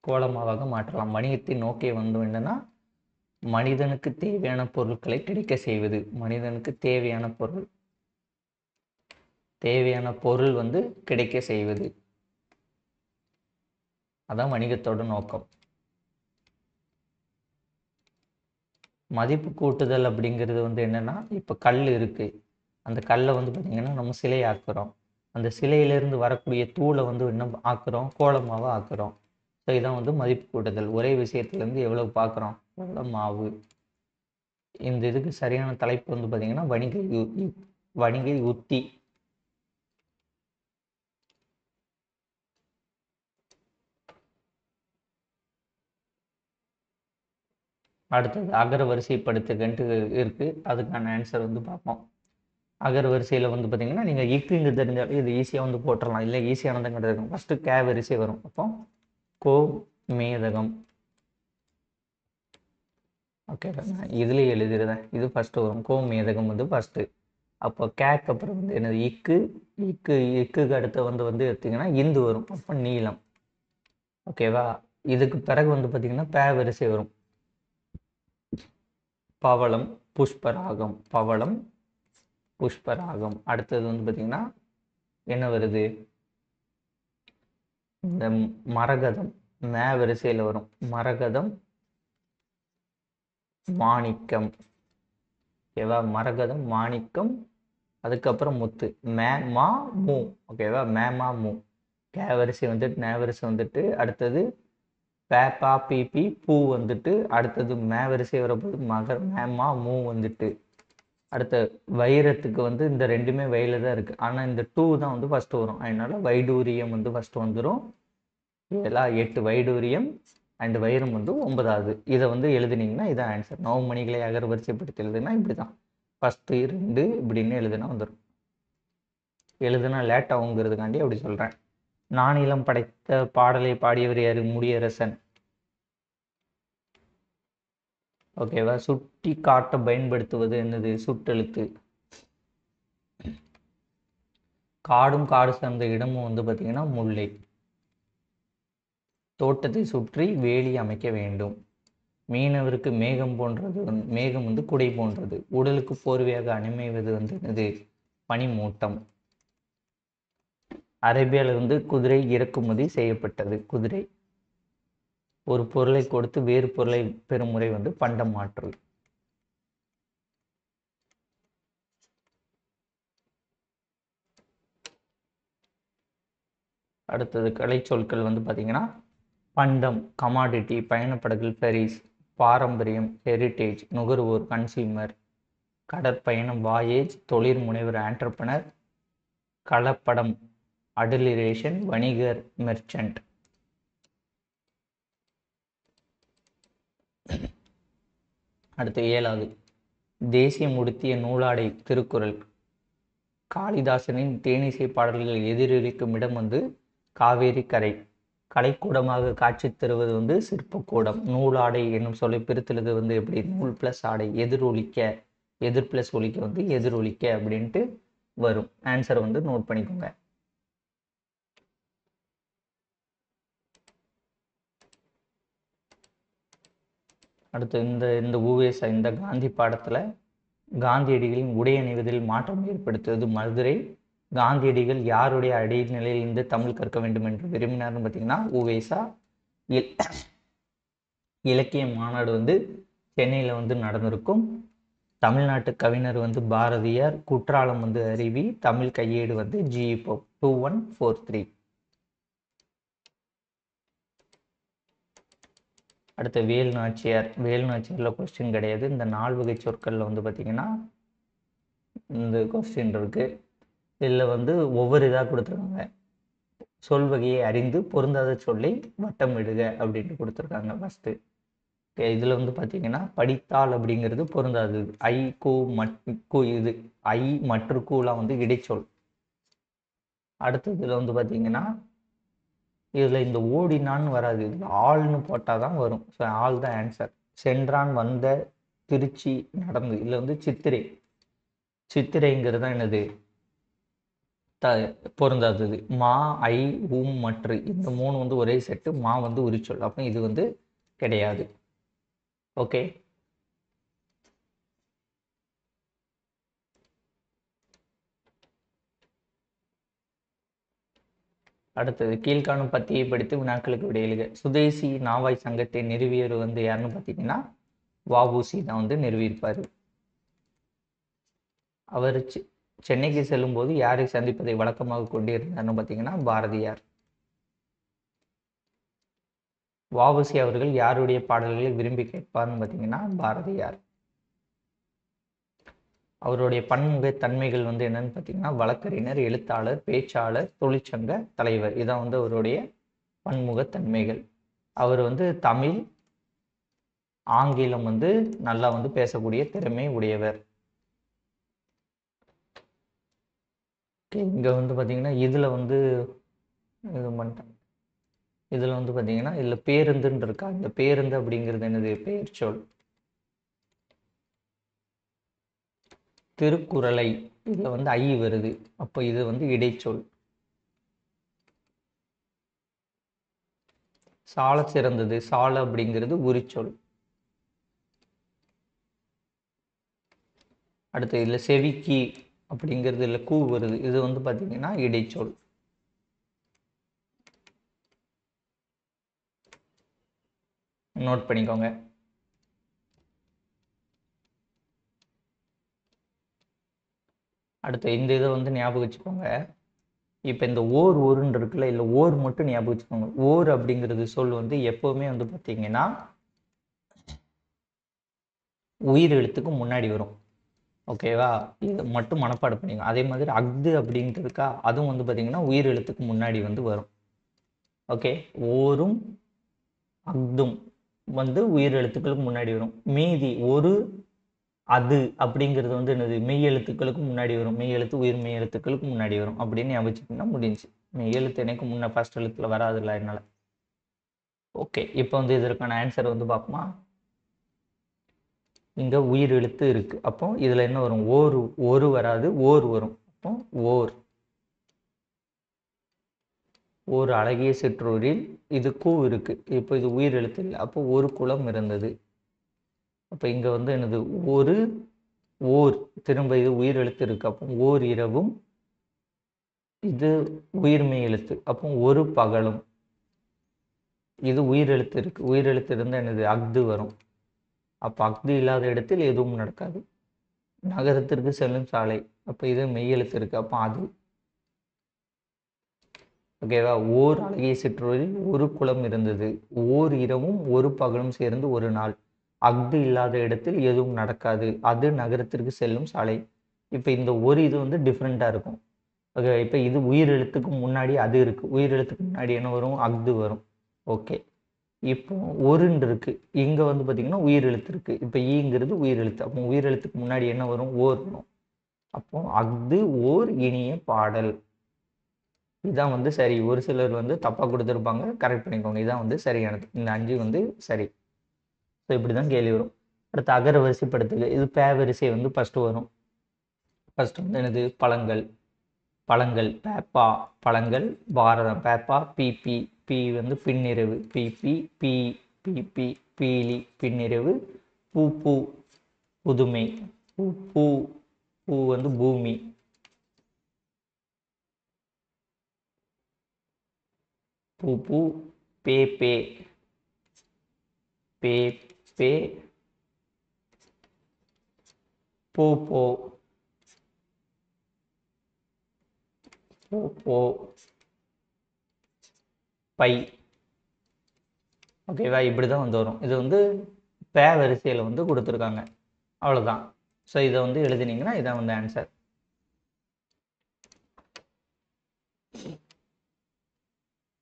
கோலமாவாக மாற்றலாம். வணிகத்தின் நோக்கே வந்து என்னன்னா மனிதனுக்கு தேவையான பொருட்களை கிடைக்க செய்வது. மனிதனுக்கு தேவையான பொருள் வந்து கிடைக்க செய்வது. அதான் வணிகத்தோட நோக்கம். மதிப்பு கூட்டுதல் அப்படிங்கிறது வந்து என்னன்னா, இப்போ கல் இருக்கு. அந்த கல்லை வந்து பார்த்தீங்கன்னா நம்ம சிலை ஆக்குறோம். அந்த சிலையிலேருந்து வரக்கூடிய தூளை வந்து என்ன ஆக்குறோம்? கோலமாவை ஆக்குறோம். ஸோ இதான் வந்து மதிப்பு கூட்டுதல். ஒரே விஷயத்துலேருந்து எவ்வளவு பார்க்குறோம்? கோலமாவு. இந்த இதுக்கு சரியான தலைப்பு வந்து பார்த்தீங்கன்னா வணிக உத்தி. அடுத்தது அகர வரிசைப்படுத்துகன்ட்டு இருக்கு. அதுக்கான ஆன்சர் வந்து பார்ப்போம். அகர வரிசையில் வந்து பார்த்தீங்கன்னா நீங்கள் இக்குங்க தெரிஞ்சாலும் இது ஈஸியாக வந்து போட்டுடலாம். இல்லை ஈஸியானதான் கிடையாது. ஃபஸ்ட்டு கே வரிசை வரும். அப்போ கோ மேதகம். ஓகே, நான் இதுலேயே எழுதிடுறேன். இது ஃபஸ்ட்டு வரும். கோ மேதகம் வந்து ஃபஸ்ட்டு. அப்போ கேக்கு அப்புறம் வந்து என்னது? இக்குக்கு அடுத்து வந்து எடுத்திங்கன்னா இந்து வரும். அப்போ நீளம். ஓகேவா? இதுக்கு பிறகு வந்து பார்த்தீங்கன்னா பே வரிசை வரும். பவளம் புஷ்பராகம். அடுத்தது வந்து பார்த்தீங்கன்னா என்ன வருது? இந்த மரகதம். மே வரிசையில் வரும். மரகதம் மாணிக்கம். ஓகேவா? மரகதம் மாணிக்கம். அதுக்கப்புறம் முத்து. மூ. ஓகேவா? மூ. கே வரிசை வந்துட்டு நே வரிசை வந்துட்டு அடுத்தது பேப்பா பிபி பூ வந்துட்டு அடுத்தது மே வரிசை வரப்போது மூ வந்துட்டு அடுத்த வைரத்துக்கு வந்து இந்த ரெண்டுமே வயல தான் இருக்கு. ஆனால் இந்த 2 தான் வந்து ஃபர்ஸ்ட் வரும். அதனால வைடூரியம் வந்து ஃபர்ஸ்ட் வந்துடும். இதெல்லாம் 8 வைடூரியம் அண்ட் வைரம் வந்து 9வது. இதை வந்து எழுதுனீங்கன்னா இதான் ஆன்சர். நவமணிகளை அகர வரிசைப்படுத்தி எழுதுனா இப்படி தான். ஃபஸ்ட்டு 2 இப்படின்னு எழுதுனா வந்துடும். எழுதுனா லேட் ஆகுங்கிறதுக்காண்டி அப்படி சொல்கிறேன். நானிலம் படைத்த பாடலை பாடியவர் யாரு? முடியரசன். ஓகேவா? சுட்டி காட்ட பயன்படுத்துவது என்னது? சுட்டெழுத்து. காடும் காடு சார்ந்த இடமும் வந்து பார்த்தீங்கன்னா முல்லை. தோட்டத்தை சுற்றி வேலி அமைக்க வேண்டும். மீனவருக்கு மேகம் போன்றது மேகம் வந்து குடை போன்றது. உடலுக்கு போர்வையாக அமைவது வந்து என்னது? பனிமூட்டம். அரேபியாவில் வந்து குதிரை இறக்குமதி செய்யப்பட்டது. குதிரை. ஒரு பொருளை கொடுத்து வேறு பொருளை பெறும் முறை வந்து பண்டம் மாற்றல். அடுத்தது கலை சொற்கள் வந்து பார்த்தீங்கன்னா பண்டம், கமாடிட்டி, பயணப்படகுகள், ஃபெரிஸ், பாரம்பரியம், ஹெரிட்டேஜ், நுகர்வோர், கன்சியூமர், கடற்பயணம், வாயேஜ், தொழில் முனைவர், ஆண்டர்பனர், கலப்படம், அடலிரேஷன், வணிகர், மெர்ச்சன்ட். அடுத்து 7வது தேசியம் உடுத்திய நூலாடை திருக்குறள். காளிதாசனின் தேனிசை பாடல்கள் எதிரொலிக்கும் இடம் வந்து காவேரி கரை. கலைக்கூடமாக காட்சி தருவது வந்து சிற்பக்கூடம். நூலாடை என்னும் சொல்லை பிரித்துள்ளது வந்து எப்படி? நூல் பிளஸ் ஆடை. எதிரொலிக்க, எதிர் பிளஸ் ஒலிக்க வந்து எதிரொலிக்க அப்படின்ட்டு வரும். ஆன்சர் வந்து நோட் பண்ணிக்கோங்க. அடுத்து இந்த ஊவேசா இந்த காந்தி பாடத்தில் காந்தியடிகளின் உடை அணிவதில் மாற்றம் ஏற்படுத்துவது மதுரை. காந்தியடிகள் யாருடைய அடிநிலையிலிருந்து தமிழ் கற்க வேண்டும் என்று விரும்பினார்னு பார்த்தீங்கன்னா ஊவேசா. இலக்கிய மாநாடு வந்து சென்னையில் வந்து நடந்திருக்கும். தமிழ்நாட்டு கவிஞர் வந்து பாரதியார். குற்றாலம் வந்து அருவி. தமிழ் கையேடு வந்து ஜி. போப். 2143. அடுத்த வேல் நாச்சியார். வேல் நாச்சியாரில் கொஸ்டின் கிடையாது. இந்த 4 வகை சொற்களில் வந்து பார்த்தீங்கன்னா இந்த கொஸ்டின் இருக்கு. இதில் வந்து ஒவ்வொரு இதாக கொடுத்துருக்காங்க. சொல் வகையை அறிந்து பொருந்தாத சொல்லை வட்டம் விடுக அப்படின்ட்டு கொடுத்துருக்காங்க ஃபஸ்ட்டு. இதில் வந்து பார்த்தீங்கன்னா படித்தால் அப்படிங்கிறது பொருந்தாதது. ஐ கூ கூ இது ஐ மற்றும் கூலாம் வந்து இடைச்சொல். அடுத்ததுல வந்து பார்த்தீங்கன்னா இதில் இந்த ஓடினான்னு வராது. இதில் ஆள்னு போட்டால் தான் வரும். ஸோ ஆள் தான் ஆன்சர். சென்றான், வந்த, திருச்சி, நடந்து. இதில் வந்து சித்திரை. சித்திரைங்கிறது தான் என்னது? பொருந்தாதது. மா, ஐ, மற்று இந்த 3 வந்து ஒரே செட்டு. மா வந்து உரிச்சொல். அப்போ இது வந்து கிடையாது. ஓகே. அடுத்தது கீழ்காணும் பத்தியை படித்து வினாக்களுக்கு விடையெழுக. சுதேசி நாவாய் சங்கத்தை நிறுவியவர் வந்து யாருன்னு பார்த்தீங்கன்னா வ.உ.சி தான் வந்து நிறுவியிருப்பார். அவர் சென்னைக்கு செல்லும் போது யாரை சந்திப்பதை வழக்கமாக கொண்டிருந்தார்னு பார்த்தீங்கன்னா பாரதியார். வ.உ.சி அவர்கள் யாருடைய பாடல்களை விரும்பி கேட்பார்னு பார்த்தீங்கன்னா பாரதியார். அவருடைய பன்முக தன்மைகள் வந்து என்னன்னு பார்த்தீங்கன்னா வழக்கறிஞர், எழுத்தாளர், பேச்சாளர், தொழிற்சங்க தலைவர். இதான் வந்து அவருடைய பன்முக தன்மைகள். அவர் வந்து தமிழ், ஆங்கிலம் வந்து நல்லா வந்து பேசக்கூடிய திறமை உடையவர். இங்கே வந்து பார்த்தீங்கன்னா இதில் வந்து இது பண்ணிட்டேன். இதில் வந்து பார்த்தீங்கன்னா இதில் பேருந்துன்னு இருக்கா. இந்த பேருந்து அப்படிங்கிறது என்னது? பெயர் சொல். திருக்குறளை இதில் வந்து ஐ வருது. அப்போ இது வந்து இடைச்சொல். சால சிறந்தது. சால அப்படிங்கிறது உரிச்சொல். அடுத்து இதில் செவிக்கி அப்படிங்கிறது இல்லை கூ வருது. இது வந்து பார்த்தீங்கன்னா இடைச்சொல். நோட் பண்ணிக்கோங்க. அடுத்து இந்த இதை வந்து ஞாபகம் வச்சுக்கோங்க. இப்போ இந்த ஒருன்னு இருக்குல்ல, இல்லை ஓர் மட்டும் ஞாபகம் வச்சுக்கோங்க. ஓர் அப்படிங்கிறது சொல் வந்து எப்போவுமே வந்து பார்த்தீங்கன்னா உயிர் எழுத்துக்கு முன்னாடி வரும். ஓகேவா? இது மட்டும் மனப்பாடம் பண்ணிங்க. அதே மாதிரி அஃது அப்படின்ட்டு இருக்கா, அதுவும் வந்து பார்த்தீங்கன்னா உயிர் எழுத்துக்கு முன்னாடி வந்து வரும். ஓகே. ஓரும் அஃதும் வந்து உயிர் எழுத்துக்களுக்கு முன்னாடி வரும். மீதி ஒரு அது அப்படிங்கிறது வந்து என்னது? மெய் எழுத்துக்களுக்கு முன்னாடி வரும். மெய் எழுத்து உயிர் மெய் எழுத்துக்களுக்கு முன்னாடி வரும் அப்படின்னு ஞாபகம் வச்சுக்கிட்டா முடிஞ்சு. மெய் எழுத்து எனக்கு முன்ன ஃபர்ஸ்ட் எழுத்துல வராதுல்ல என்னால். ஓகே, இப்போ வந்து இதற்கான ஆன்சர் வந்து பார்ப்போமா. இங்கே உயிர் எழுத்து இருக்கு. அப்போ இதில் என்ன வரும்? ஒரு வராது, ஓர் வரும். அப்போ ஓர். ஒரு அழகிய சிற்றூரில் இது கூ இருக்கு. இப்போ இது உயிர் எழுத்து இல்லை. அப்போ ஒரு குளம் இருந்தது. அப்போ இங்கே வந்து என்னது? ஒரு ஓர். திரும்ப இது உயிர் எழுத்து இருக்கு. அப்போ ஓர் இரவும். இது உயிர்மெய் எழுத்து. அப்போ ஒரு பகலும். இது உயிர் எழுத்து இருக்கு. உயிர் எழுத்து இருந்தால் என்னது? அஃது வரும். அப்போ அஃது இல்லாத இடத்தில் எதுவும் நடக்காது. நகரத்திற்கு செல்லும் சாலை. அப்போ இது மெய் எழுத்து இருக்கு. அப்போ அது. ஓகேவா? ஓர் அழகிய சிற்றூரில் ஒரு குளம் இருந்தது. ஓர் இரவும் ஒரு பகலும் சேர்ந்து ஒரு நாள். அஃது இல்லாத இடத்தில் எதுவும் நடக்காது. அது நகரத்திற்கு செல்லும் சாலை. இப்போ இந்த ஒரு இது வந்து டிஃப்ரெண்ட்டாக இருக்கும். ஓகே, இப்போ இது உயிர் எழுத்துக்கு முன்னாடி அது இருக்கு. உயிர் எழுத்துக்கு முன்னாடி என்ன வரும்? அஃது வரும். ஓகே, இப்போ ஒருன்னு இருக்கு. இங்கே வந்து பார்த்தீங்கன்னா உயிர் எழுத்து இருக்கு. இப்போ ஈங்கிறது உயிர் எழுத்து. அப்போ உயிர் எழுத்துக்கு முன்னாடி என்ன வரும்? ஓர் வரும். அப்போ அஃது ஓர் இனிய பாடல். இதான் வந்து சரி. ஒரு சிலர் வந்து தப்பாக கொடுத்துருப்பாங்க, கரெக்ட் பண்ணிக்கோங்க. இதான் வந்து சரியானது. இந்த 5 வந்து சரி. ஸோ இப்படி தான் கேள்வி வரும். அடுத்து அகர வரிசைப்படுத்துக. இது பே வரிசை வந்து ஃபஸ்ட்டு வரும். ஃபஸ்ட்டு வந்து என்னது? பழங்கள். பழங்கள் பேப்பா. பழங்கள். பாரதம் பேப்பா. பிபி. பி வந்து பின்னிரவு. பிபி. பி. பிபி. பீலி பின்னிரவு. பூ பூ புதுமை. பூ பூ. பூ வந்து பூமி. பூ பூ. பே பே. பே பே. போ போ. போ போ. பை. ஓகேவா? இப்படி தான் வந்து வரும். இது வந்து பே வரிசையில் வந்து கொடுத்துருக்காங்க. அவ்வளோதான். ஸோ இதை வந்து எழுதினீங்கன்னா இதான் வந்து ஆன்சர்.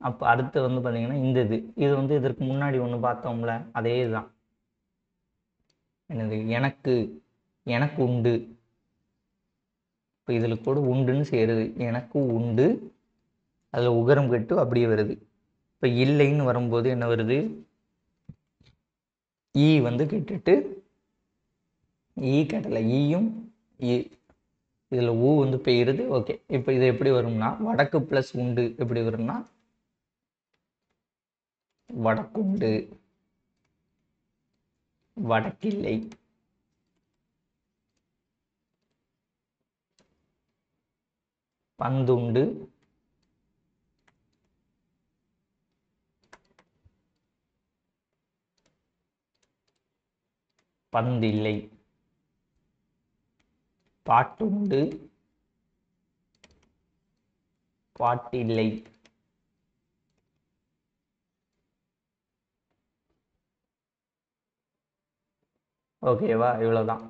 அப்போ அடுத்து வந்து பார்த்தீங்கன்னா இந்த இது வந்து இதற்கு முன்னாடி ஒன்று பார்த்தோம்ல, அதே தான். என்னது? எனக்கு. எனக்கு உண்டு. இப்போ இதில் கூட உண்டுன்னு சேருது. எனக்கு உண்டு. அதில் உகரம் கட்டு அப்படியே வருது. இப்போ இல்லைன்னு வரும்போது என்ன வருது? ஈ வந்து கெட்டுட்டு ஈ கட்டலை. ஈயும் இதில் ஊ வந்து பெய்யுறது. ஓகே, இப்போ இது எப்படி வரும்னா வடக்கு ப்ளஸ் உண்டு எப்படி வரும்னா வடக்குண்டு. வடக்கில்லை. பந்துண்டு. பந்தில்லை. பாட்டுண்டு. பாட்டில்லை. ஓகேவா? இவ்வளோதான்.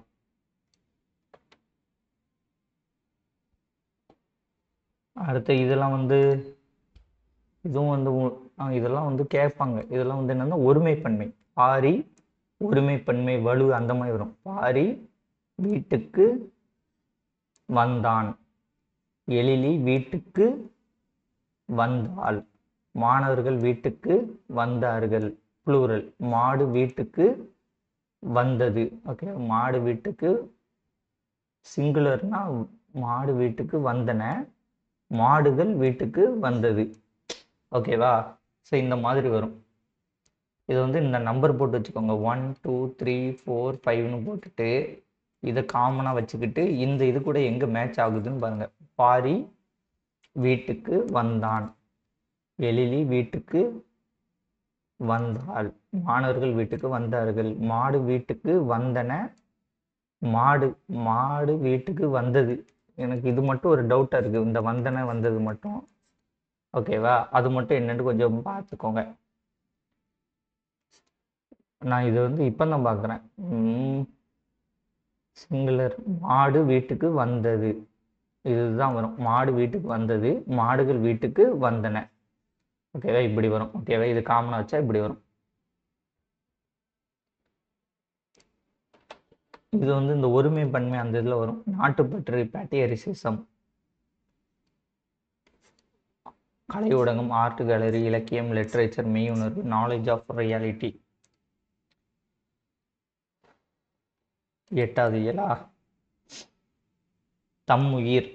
அடுத்து இதெல்லாம் வந்து இதுவும் வந்து இதெல்லாம் வந்து கேட்பாங்க. இதெல்லாம் வந்து என்னன்னா ஒருமைப்பன்மை. பாரி ஒருமைப்பன்மை வலு அந்த மாதிரி வரும். பாரி வீட்டுக்கு வந்தான். எழிலி வீட்டுக்கு வந்தாள். மாணவர்கள் வீட்டுக்கு வந்தார்கள். ப்ளூரல். மாடு வீட்டுக்கு வந்தது. ஓகே, மாடு வீட்டுக்கு. சிங்குலர்னா மாடு வீட்டுக்கு வந்தன. மாடுகள் வீட்டுக்கு வந்தது. ஓகேவா? ஸோ இந்த மாதிரி வரும். இது வந்து இந்த நம்பர் போட்டு வச்சுக்கோங்க. 1 2 3 4 5ன்னு போட்டுட்டு இதை காமனாக வச்சுக்கிட்டு இந்த இது கூட எங்கே மேட்ச் ஆகுதுன்னு பாருங்க. பாரி வீட்டுக்கு வந்தான். எழிலி வீட்டுக்கு வந்தாள். மாணவர்கள் வீட்டுக்கு வந்தார்கள். மாடு வீட்டுக்கு வந்தன. மாடு மாடு வீட்டுக்கு வந்தது. எனக்கு இது மட்டும் ஒரு டவுட்டாக இருக்குது. இந்த வந்தன வந்தது மட்டும். ஓகேவா? அது மட்டும் என்னன்னு கொஞ்சம் பார்த்துக்கோங்க. நான் இது வந்து இப்போ தான் பார்க்குறேன். சிங்குலர். மாடு வீட்டுக்கு வந்தது. இதுதான் வரும். மாடு வீட்டுக்கு வந்தது. மாடுகள் வீட்டுக்கு வந்தன. ஓகேவா? இப்படி வரும். ஓகேவா? இது காமனாக வச்சா இப்படி வரும். இது வந்து இந்த ஒருமைப்பன்மை அந்த இதில் வரும். நாட்டுப்பற்று பேட்டியரிசிசம். கலை ஊடகம், ஆர்ட் கேலரி, இலக்கியம், லிட்ரேச்சர், மெய்யுணர்வு, நாலேஜ் ஆஃப் ரியாலிட்டி. 8வது இயலா தம் உயிர்,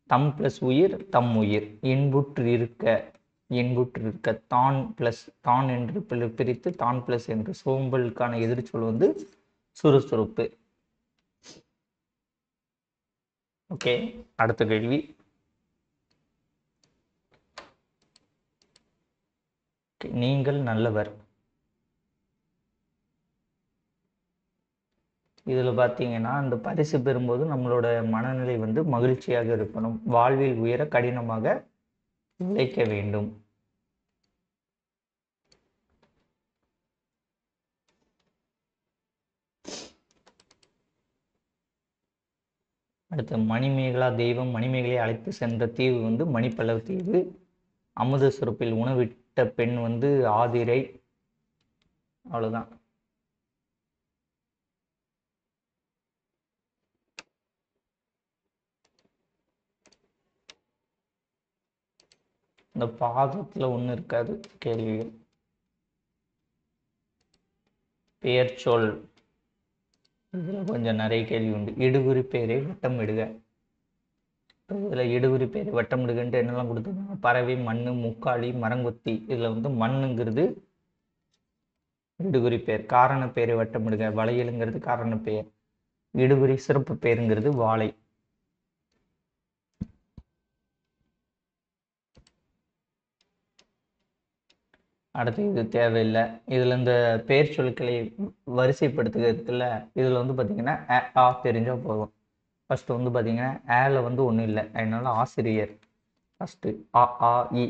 தம் பிளஸ் உயிர், தம் உயிர். இன்புற்றிருக்க தான் பிளஸ் தான் என்று பிரித்து தான் பிளஸ் என்று சோம்பலுக்கான எதிர்ச்சொல் வந்து சுறுசுறுப்பு. ஓகே, அடுத்த கேள்வி. நீங்கள் நல்லவர். இதில் பார்த்தீங்கன்னா அந்த பரிசு பெறும்போது நம்மளோட மனநிலை வந்து மகிழ்ச்சியாக இருக்கணும். வாழ்வில் உயர கடினமாக உழைக்க வேண்டும். அடுத்து மணிமேகலா தெய்வம் மணிமேகலை அழைத்து சென்ற தீவு வந்து மணிப்பல்லவ தீவு. அமுத சுரப்பில் உணவிட்ட பெண் வந்து ஆதிரை. அவ்வளோதான். இந்த பாதத்தில் ஒன்று இருக்காது கேள்விகள். பெயர் சொல், இதில் கொஞ்சம் நிறைய கேள்வி உண்டு. இடுகுறி பெயரை வட்டம் இடுக. இதில் இடுகுறி பெயரை வட்டம் இடுகன்ட்டு என்னெல்லாம் கொடுத்துருக்காங்க? பறவை, மண், முக்காளி, மரங்கொத்தி. இதில் வந்து மண்ணுங்கிறது இடுகுறி பெயர். காரண பெயரை வட்டம் இடுக. வளையலுங்கிறது காரண பெயர். இடுகுறி சிறப்பு பெயருங்கிறது வாழை. அடுத்து இது தேவையில்லை. இதில் இந்த பெயர் சொற்களை வரிசைப்படுத்துகிறதுல இதில் வந்து பார்த்தீங்கன்னா ஆ தெரிஞ்சால் போதும். ஃபஸ்ட்டு வந்து பார்த்தீங்கன்னா ஏல வந்து ஒன்றும் இல்லை, அதனால ஆசிரியர் ஃபஸ்ட்டு. ஆ இ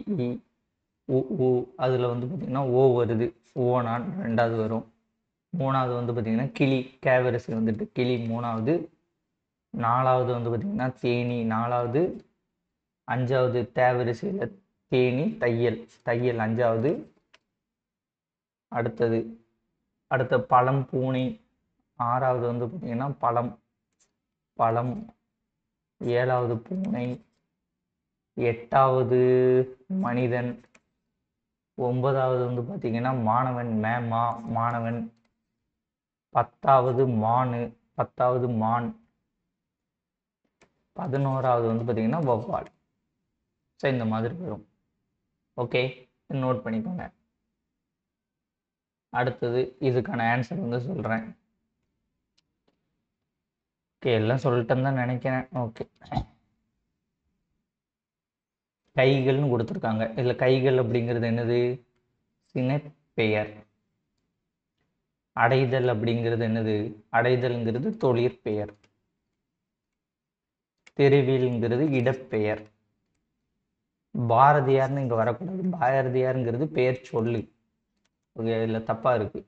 உ அதில் வந்து பார்த்திங்கன்னா ஓ வருது, ஓனான் ரெண்டாவது வரும். மூணாவது வந்து பார்த்திங்கன்னா கிளி, கேவரிசை வந்துட்டு கிளி மூணாவது. நாலாவது வந்து பார்த்திங்கன்னா தேனி நாலாவது. அஞ்சாவது தேவரிசையில் தேனி, தையல் தையல் அஞ்சாவது. அடுத்த பழம், பூனை ஆறாவது வந்து பார்த்திங்கன்னா பழம் பழம். ஏழாவது பூனை. எட்டாவது மனிதன். ஒன்பதாவது வந்து பார்த்திங்கன்னா மாணவன், மாணவன். பத்தாவது மான். 11வது வந்து பார்த்திங்கன்னா வௌவால். ஸோ இந்த மாதிரி வரும். ஓகே, நோட் பண்ணிக்கோங்க. அடுத்தது இதுக்கான ஆன்சர் வந்து சொல்கிறேன். ஓகே, எல்லாம் சொல்லிட்டேன்னு தான் நினைக்கிறேன். ஓகே, கைகள்னு கொடுத்துருக்காங்க. இதில் கைகள் அப்படிங்கிறது என்னது? சினைப்பெயர். அடைதல் அப்படிங்கிறது என்னது? அடைதல்ங்கிறது தொழிற்பெயர். தெருவில்ங்கிறது இடப்பெயர். பாரதியார்னு இங்கே வரக்கூடாது. பாரதியாருங்கிறது பெயர் சொல்லு. ஓகே, இதில் தப்பாக இருக்குது.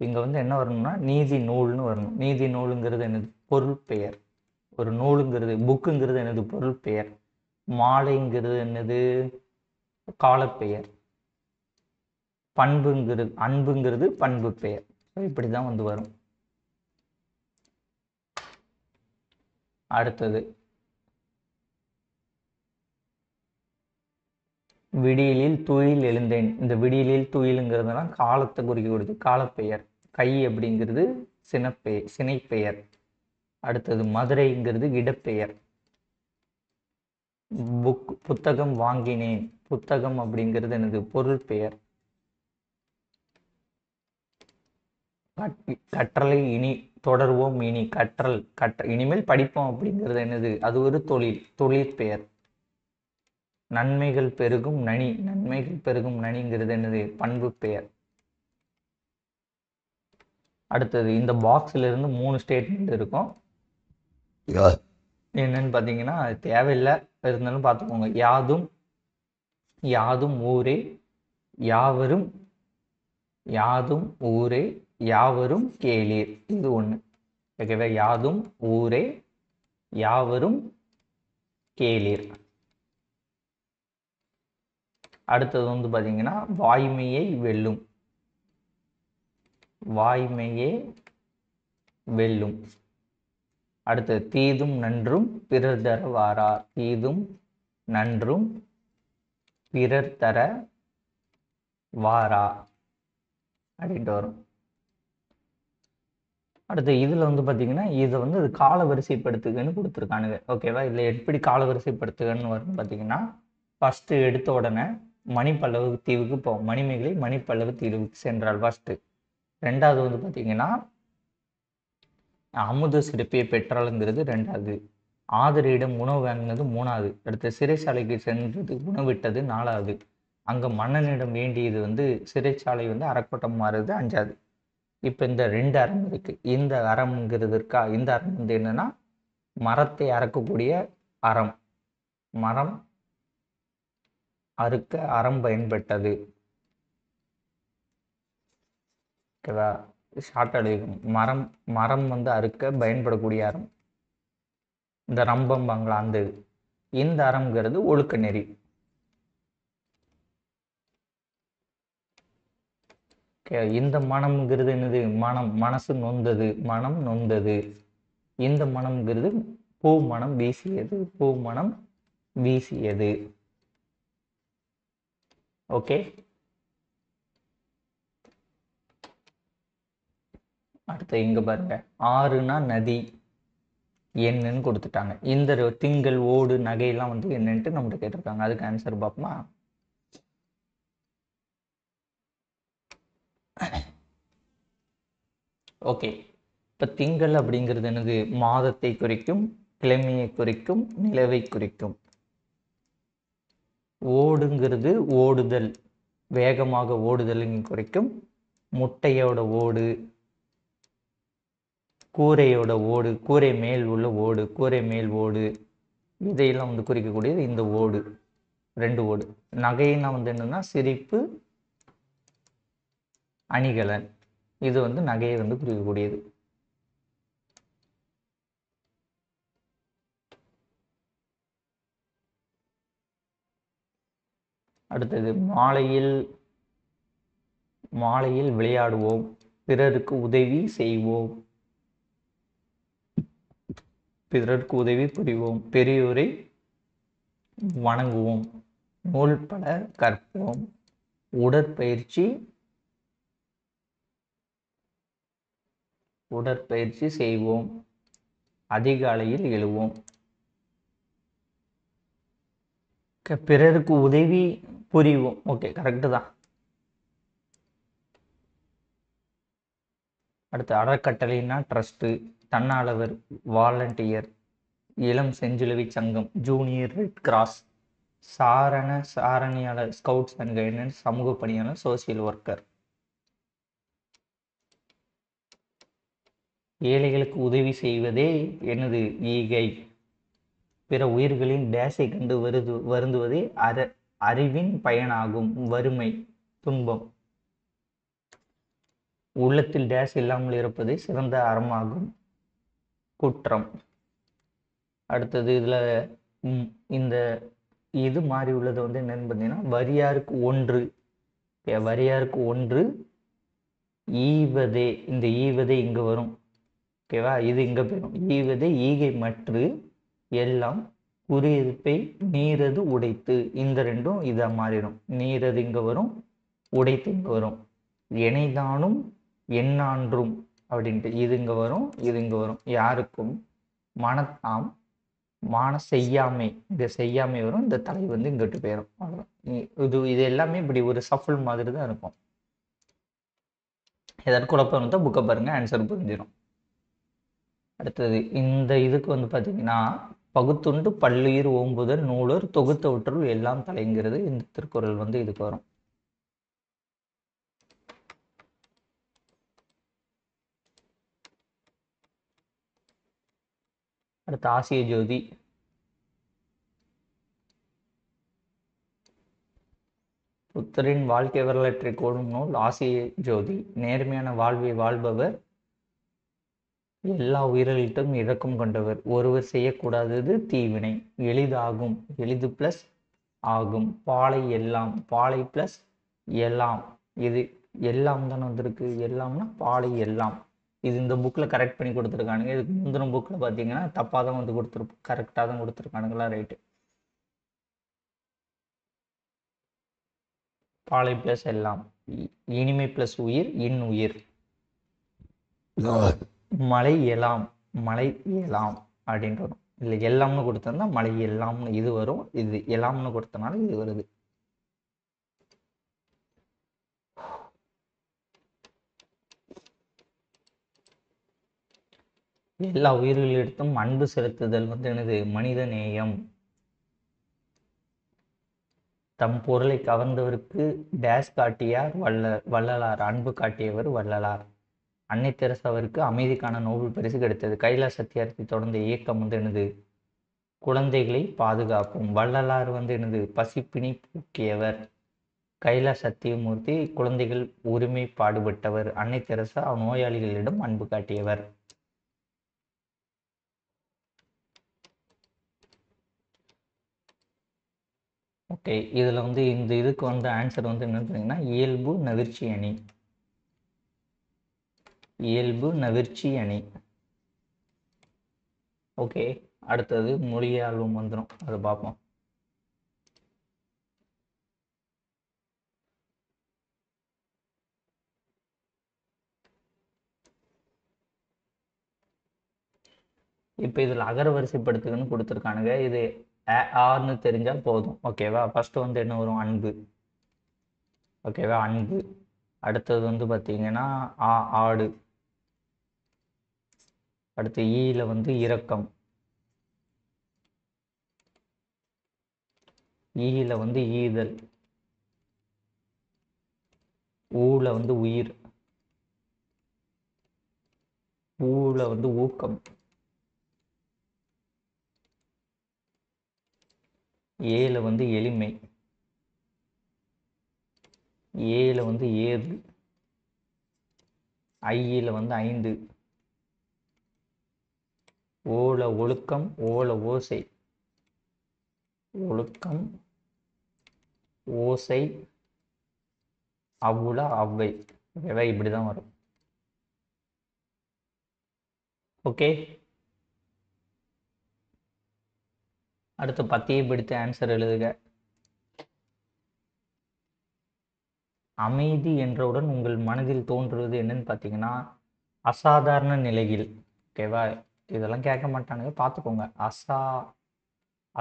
இங்கே வந்து என்ன வரணும்னா நீதி நூல்னு வரணும். நீதி நூலுங்கிறது என்னது? பொருள் பெயர். ஒரு நூலுங்கிறது புக்குங்கிறது என்னது? பொருள் பெயர். மாலைங்கிறது என்னது? காலப்பெயர். அன்புங்கிறது பண்பு பெயர். இப்படி தான் வந்து வரும். அடுத்தது விடியலில் துயில் எழுந்தேன். இந்த விடியலில் துயிலுங்கிறதுலாம் காலத்தை குறிக்கக்கூடியது, காலப்பெயர். கை அப்படிங்கிறது சினைப்பெயர். அடுத்தது மதுரைங்கிறது இடப்பெயர். புத்தகம் வாங்கினேன். புத்தகம் அப்படிங்கிறது என்னது? பொருள் பெயர். கற்றலை இனி தொடர்வோம். இனி இனிமேல் படிப்போம் அப்படிங்கிறது என்னது? அது ஒரு தொழிற்பெயர். நன்மைகள் பெருகும் நனிங்கிறது என்னது? பண்பு பெயர். அடுத்தது இந்த பாக்ஸ்ல இருந்து 3 ஸ்டேட்மெண்ட் இருக்கும். என்னன்னு பார்த்தீங்கன்னா தேவையில்லை, இருந்தாலும் பார்த்துக்கோங்க. யாதும் ஊரே யாவரும் கேளீர். இது ஒன்று. ஓகேவா? யாதும் ஊரே யாவரும் கேளீர். அடுத்தது வந்து பார்த்தீங்கன்னா வாய்மையே வெல்லும். அடுத்தது தீதும் நன்றும் பிறர் தர வாரா. தீதும் நன்றும் பிறர் தர வாரா அப்படின்ட்டு வரும். அடுத்து இதில் வந்து பார்த்தீங்கன்னா இதை வந்து அது கால வரிசைப்படுத்துகன்னு கொடுத்துருக்கானுங்க. ஓகேவா? இதில் எப்படி கால வரிசைப்படுத்துகன்னு வரும்னு பார்த்தீங்கன்னா, ஃபஸ்ட்டு எடுத்த உடனே மணிப்பல்லவு தீவுக்கு போவோம். மணிமேகலை மணிப்பல்லவு தீவுக்கு சென்றாள் ஃபஸ்ட்டு. ரெண்டாவது வந்து பார்த்தீங்கன்னா அமுத சிறப்பியை பெற்றாளுங்கிறது ரெண்டாவது. ஆதரியிடம் உணவு வாங்கினது மூணாவது. அடுத்து சிறைச்சாலைக்கு சென்றது உணவிட்டது நாலாவது. அங்கே மன்னனிடம் வேண்டியது வந்து சிறைச்சாலை வந்து அறக்கோட்டம் மாறுது அஞ்சாவது. இப்போ இந்த ரெண்டு அறம் இருக்கு. இந்த அறம்ங்கிறது இருக்கா, இந்த அறம் வந்து என்னன்னா மரத்தை அறக்கக்கூடிய அறம். மரம் அறுக்க அறம் பயன்பட்டது. ஓகேவா? ஷார்ட் அடிக்கும். மரம் மரம் வந்து அறுக்க பயன்படக்கூடிய அறம். இந்த ரம்பம்பாங்களா அந்த இது. இந்த அறம்ங்கிறது ஒழுக்க நெறி. இந்த மனம்ங்கிறது என்னது? மனம், மனசு நொந்தது, மனம் நொந்தது. இந்த மனம்ங்கிறது பூ மனம் வீசியது, பூ மனம் வீசியது. ஓகே, அடுத்து இங்க பாருங்க, ஆறுனா நதி என்னன்னு கொடுத்துட்டாங்க. இந்த திங்கள் ஓடு நகையெல்லாம் வந்து என்னன்ட்டு நம்மகிட்ட கேட்டிருக்காங்க. அதுக்கு ஆன்சர் பார்ப்போமா? ஓகே, இப்போ திங்கள் அப்படிங்கிறது என்னது? மாதத்தை குறிக்கும், கிழமையை குறிக்கும், நிலவை குறிக்கும். ஓடுங்கிறது ஓடுதல், வேகமாக ஓடுதல் குறிக்கும். முட்டையோட ஓடு, கூரையோட ஓடு, கூரை மேல் உள்ள ஓடு, கூரை மேல் ஓடு, இதையெல்லாம் வந்து குறிக்கக்கூடியது இந்த ஓடு. ரெண்டு ஓடு. நகைன்னா வந்து என்னன்னா சிரிப்பு, அணிகலன். இது வந்து நகையை வந்து குறிக்கக்கூடியது. அடுத்தது மாலையில் மாலையில் விளையாடுவோம், பிறருக்கு உதவி செய்வோம், பிறருக்கு உதவி புரிவோம், பெரியோரை வணங்குவோம், நூல்பட கற்போம், உடற்பயிற்சி செய்வோம், அதிகாலையில் எழுவோம். பிறருக்கு உதவி புரிவோம். ஓகே, கரெக்டு தான். அடுத்து அறக்கட்டளைனா ட்ரஸ்ட்டு, தன்னாளவர் வாலண்டியர், இளம் செஞ்சிலுவை சங்கம், ஜூனியர் ரெட் கிராஸ், சாரணியாளர் ஸ்கவுட்ஸ் அண்ட் கைடன்ஸ், சமூக பணியாளர் சோசியல் ஒர்க்கர். ஏழைகளுக்கு உதவி செய்வதே எனது ஈகை. பிற உயிர்களின் டேஷை கண்டு வருந்துவதே அறிவின் பயனாகும். வறுமை, துன்பம். உள்ளத்தில் டேஷ் இல்லாமல் இருப்பதே சிறந்த அறமாகும். குற்றம். அடுத்தது இதில் இந்த இது மாதிரி உள்ளது வந்து என்னன்னு பார்த்தீங்கன்னா வரியாருக்கு ஒன்று. வரியாருக்கு ஒன்று ஈவதே. இந்த ஈவதே இங்கே வரும். ஓகேவா? இது இங்கே போயிடும். ஈவதே ஈகை மற்று எல்லாம் குறியிருப்பை நீரது உடைத்து. இந்த ரெண்டும் இதை மாறிடும். நீரது இங்கே வரும், உடைத்து இங்கே வரும். எனைதானும் எண்ணான்றும் அப்படின்ட்டு இது இங்கே வரும், இது இங்கே வரும். யாருக்கும் மனத்தாம் மான செய்யாமை, இந்த செய்யாமை வரும், இந்த தலை வந்து இங்கிட்டு போயிடும். அவ்வளோதான். இது எல்லாமே இப்படி ஒரு சஃபல் மாதிரி தான் இருக்கும். ஏதாவது குழப்பம் இருந்தால் புக்கை பாருங்க, ஆன்சர் புரிஞ்சிடும். அடுத்தது இந்த இதுக்கு வந்து பார்த்தீங்கன்னா பகுத்துண்டு பல்லுயிர் ஓம்புதல் நூலர் தொகுத்தவற்றுள் எல்லாம் தலைங்கிறது இந்த திருக்குறள் வந்து இதுக்கு வரும். அடுத்து ஆசிய ஜோதி. புத்தரின் வாழ்க்கை வரலாற்றை கூறும் நூல் ஆசிய ஜோதி. நேர்மையான வாழ்வை வாழ்பவர், எல்லா உயிரிலும் இரக்கம் கொண்டவர், ஒருவர் செய்யக்கூடாதது தீவினை, எளிதாகும், எளிது பிளஸ் ஆகும், பாலை எல்லாம், பாலை பிளஸ் எல்லாம். இது எல்லாம் தானே வந்திருக்கு, எல்லாம்னா பாலை எல்லாம். இது இந்த புக்கில் கரெக்ட் பண்ணி கொடுத்துருக்கானுங்க. இதுக்கு முந்தின புக்கில் பார்த்தீங்கன்னா தப்பாக தான் வந்து கரெக்டாக தான் கொடுத்துருக்கானுங்களா? ரைட்டு. பாலை ப்ளஸ் எல்லாம், இனிமை ப்ளஸ் உயிர், உயிர். மலை எலாம், மலை எலாம் அப்படின்ட்டு வரும். இல்லை எல்லாம்னு கொடுத்தோம்னா மலை எல்லாம்னு இது வரும், இது எல்லாம்னு கொடுத்தனால இது வருது. எல்லா உயிர்களிடத்தும் அன்பு செலுத்துதல் வந்து என்னது? மனித நேயம். தம் பொருளை கவர்ந்தவருக்கு டேஸ் காட்டியார் வள்ளலார், அன்பு காட்டியவர் வள்ளலார். அன்னை தெரசாவிற்கு அமைதிக்கான நோபல் பரிசு கிடைத்தது. கைலாஷ் சத்தியார்த்தி தொடர்ந்த இயக்கம் வந்து என்னது? குழந்தைகளை பாதுகாக்கும். வள்ளலார் வந்து என்னது? பசிப்பினி போக்கியவர். கைலாஷ் சத்தியமூர்த்தி குழந்தைகள் உரிமை பாடுபட்டவர். அன்னை தெரசா நோயாளிகளிடம் அன்பு காட்டியவர். ஓகே, இதில் வந்து இந்த இதுக்கு வந்து ஆன்சர் வந்து என்னன்னு பார்த்தீங்கன்னா இயல்பு நவிர்ச்சி அணி. இயல்பு நவிர்ச்சி அணி. ஓகே, அடுத்தது மொழியாலும் வந்துடும், அதை பார்ப்போம். இப்போ இதில் அகர வரிசைப்படுத்துக்குன்னு கொடுத்துருக்கானுங்க. இது ஆர்னு தெரிஞ்சால் போதும். ஓகேவா? ஃபர்ஸ்ட் வந்து என்ன வரும்? அன்பு. ஓகேவா? அன்பு. அடுத்தது வந்து பார்த்தீங்கன்னா ஆடு. அடுத்து ஈல வந்து இரக்கம். ஈல வந்து ஈதல். ஊல வந்து உயிர். ஊல வந்து ஊக்கம். ஏல வந்து எளிமை. ஏல வந்து ஏது. ஐயில வந்து ஐந்து. ஓல ஒழுக்கம். ஓல ஓசை. ஒழுக்கம், ஓசை, அவ்வுல அவ்வை. ஓகேவா? இப்படி தான் வரும். ஓகே, அடுத்து பத்தியை பிடித்து ஆன்சர் எழுதுக. அமைதி என்றவுடன் உங்கள் மனதில் தோன்றுவது என்னன்னு பார்த்தீங்கன்னா அசாதாரண நிலையில். ஓகேவா? இதெல்லாம் கேட்க மாட்டானுங்க, பார்த்துக்கோங்க.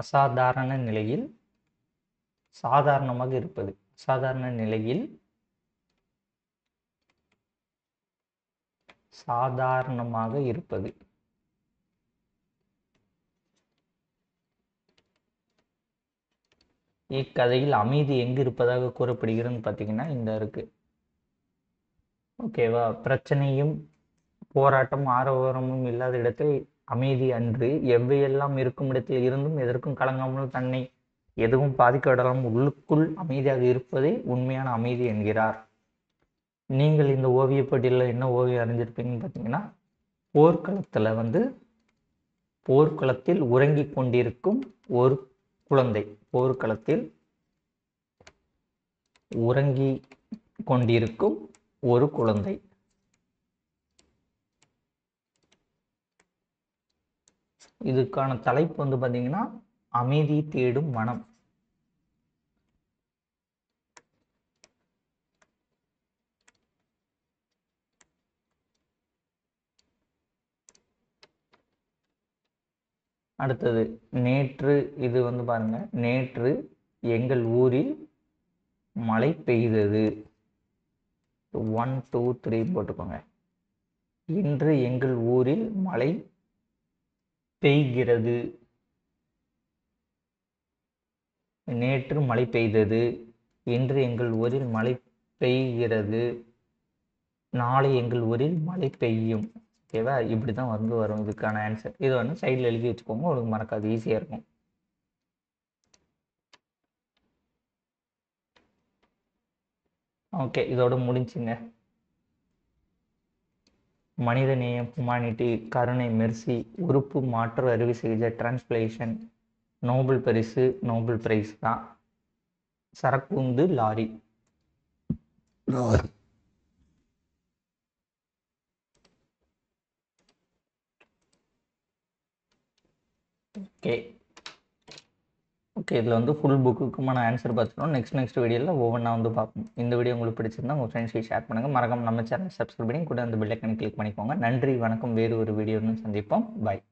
அசாதாரண நிலையில் சாதாரணமாக இருப்பது. அசாதாரண நிலையில் சாதாரணமாக இருப்பது. இக்கதையில் அமைதி எங்கு இருப்பதாக கூறப்படுகிறதுன்னு பார்த்தீங்கன்னா இந்த இருக்கு. ஓகேவா? பிரச்சனையும் போராட்டம் ஆரவாரமும் இல்லாத இடத்தில் அமைதி அன்று. எவ்வையெல்லாம் இருக்கும் இடத்தில் இருந்தும் எதற்கும் கலங்காமல் தன்னை எதுவும் பாதிக்க விடாமல் உள்ளுக்குள் அமைதியாக இருப்பதே உண்மையான அமைதி என்கிறார். நீங்கள் இந்த ஓவியப்பட்டியலில் என்ன ஓவியம் அறிஞ்சிருப்பீங்கன்னு பார்த்தீங்கன்னா போர்க்களத்தில் உறங்கிக் கொண்டிருக்கும் ஒரு குழந்தை. போர்க்களத்தில் உறங்கி கொண்டிருக்கும் ஒரு குழந்தை. இதுக்கான தலைப்பு வந்து பார்த்தீங்கன்னா அமைதி தேடும் மனம். அடுத்தது நேற்று. இது வந்து பாருங்க, நேற்று எங்கள் ஊரில் மழை பெய்தது. 1 2 3 போட்டுக்கோங்க. இன்று எங்கள் ஊரில் மழை பெய்கிறது. நேற்று மழை பெய்தது. இன்று எங்கள் ஊரில் மழை பெய்கிறது. நாளை எங்கள் ஊரில் மழை பெய்யும். ஓகேவா? இப்படி தான் வந்து வரும் இதுக்கான ஆன்சர். இதை வந்து சைடில் எழுதி வச்சுக்கோங்க, உங்களுக்கு மறக்காது, ஈஸியாக இருக்கும். ஓகே, இதோட முடிஞ்சுங்க. மனித நேயம், ஹுமானிட்டி, கருணை, மெர்சி, உறுப்பு மாற்று அறுவை சிகிச்சை, டிரான்ஸ்பிளேஷன், நோபல் பரிசு, நோபல் பிரைஸ் தான். சரக்குந்து லாரி. ஓகே, ஓகே, இதில் வந்து ஃபுல் புக்குக்குமான ஆன்சர் பார்த்துட்டோம். நெக்ஸ்ட் வீடியோவில் ஒவ்வொன்றா வந்து பார்ப்போம். இந்த வீடியோ உங்களுக்கு பிடிச்சிருந்தா உங்கள் ஃப்ரெண்ட்ஸ்க்கு ஷேர் பண்ணுங்கள். மறக்காம நம்ம சேனல் சப்ஸ்கிரைப் பண்ணி கூட அந்த பெல் ஐக்கனை கிளிக் பண்ணிக்கோங்க. நன்றி, வணக்கம். வேறு ஒரு வீடியோன்னு சந்திப்போம். பாய்.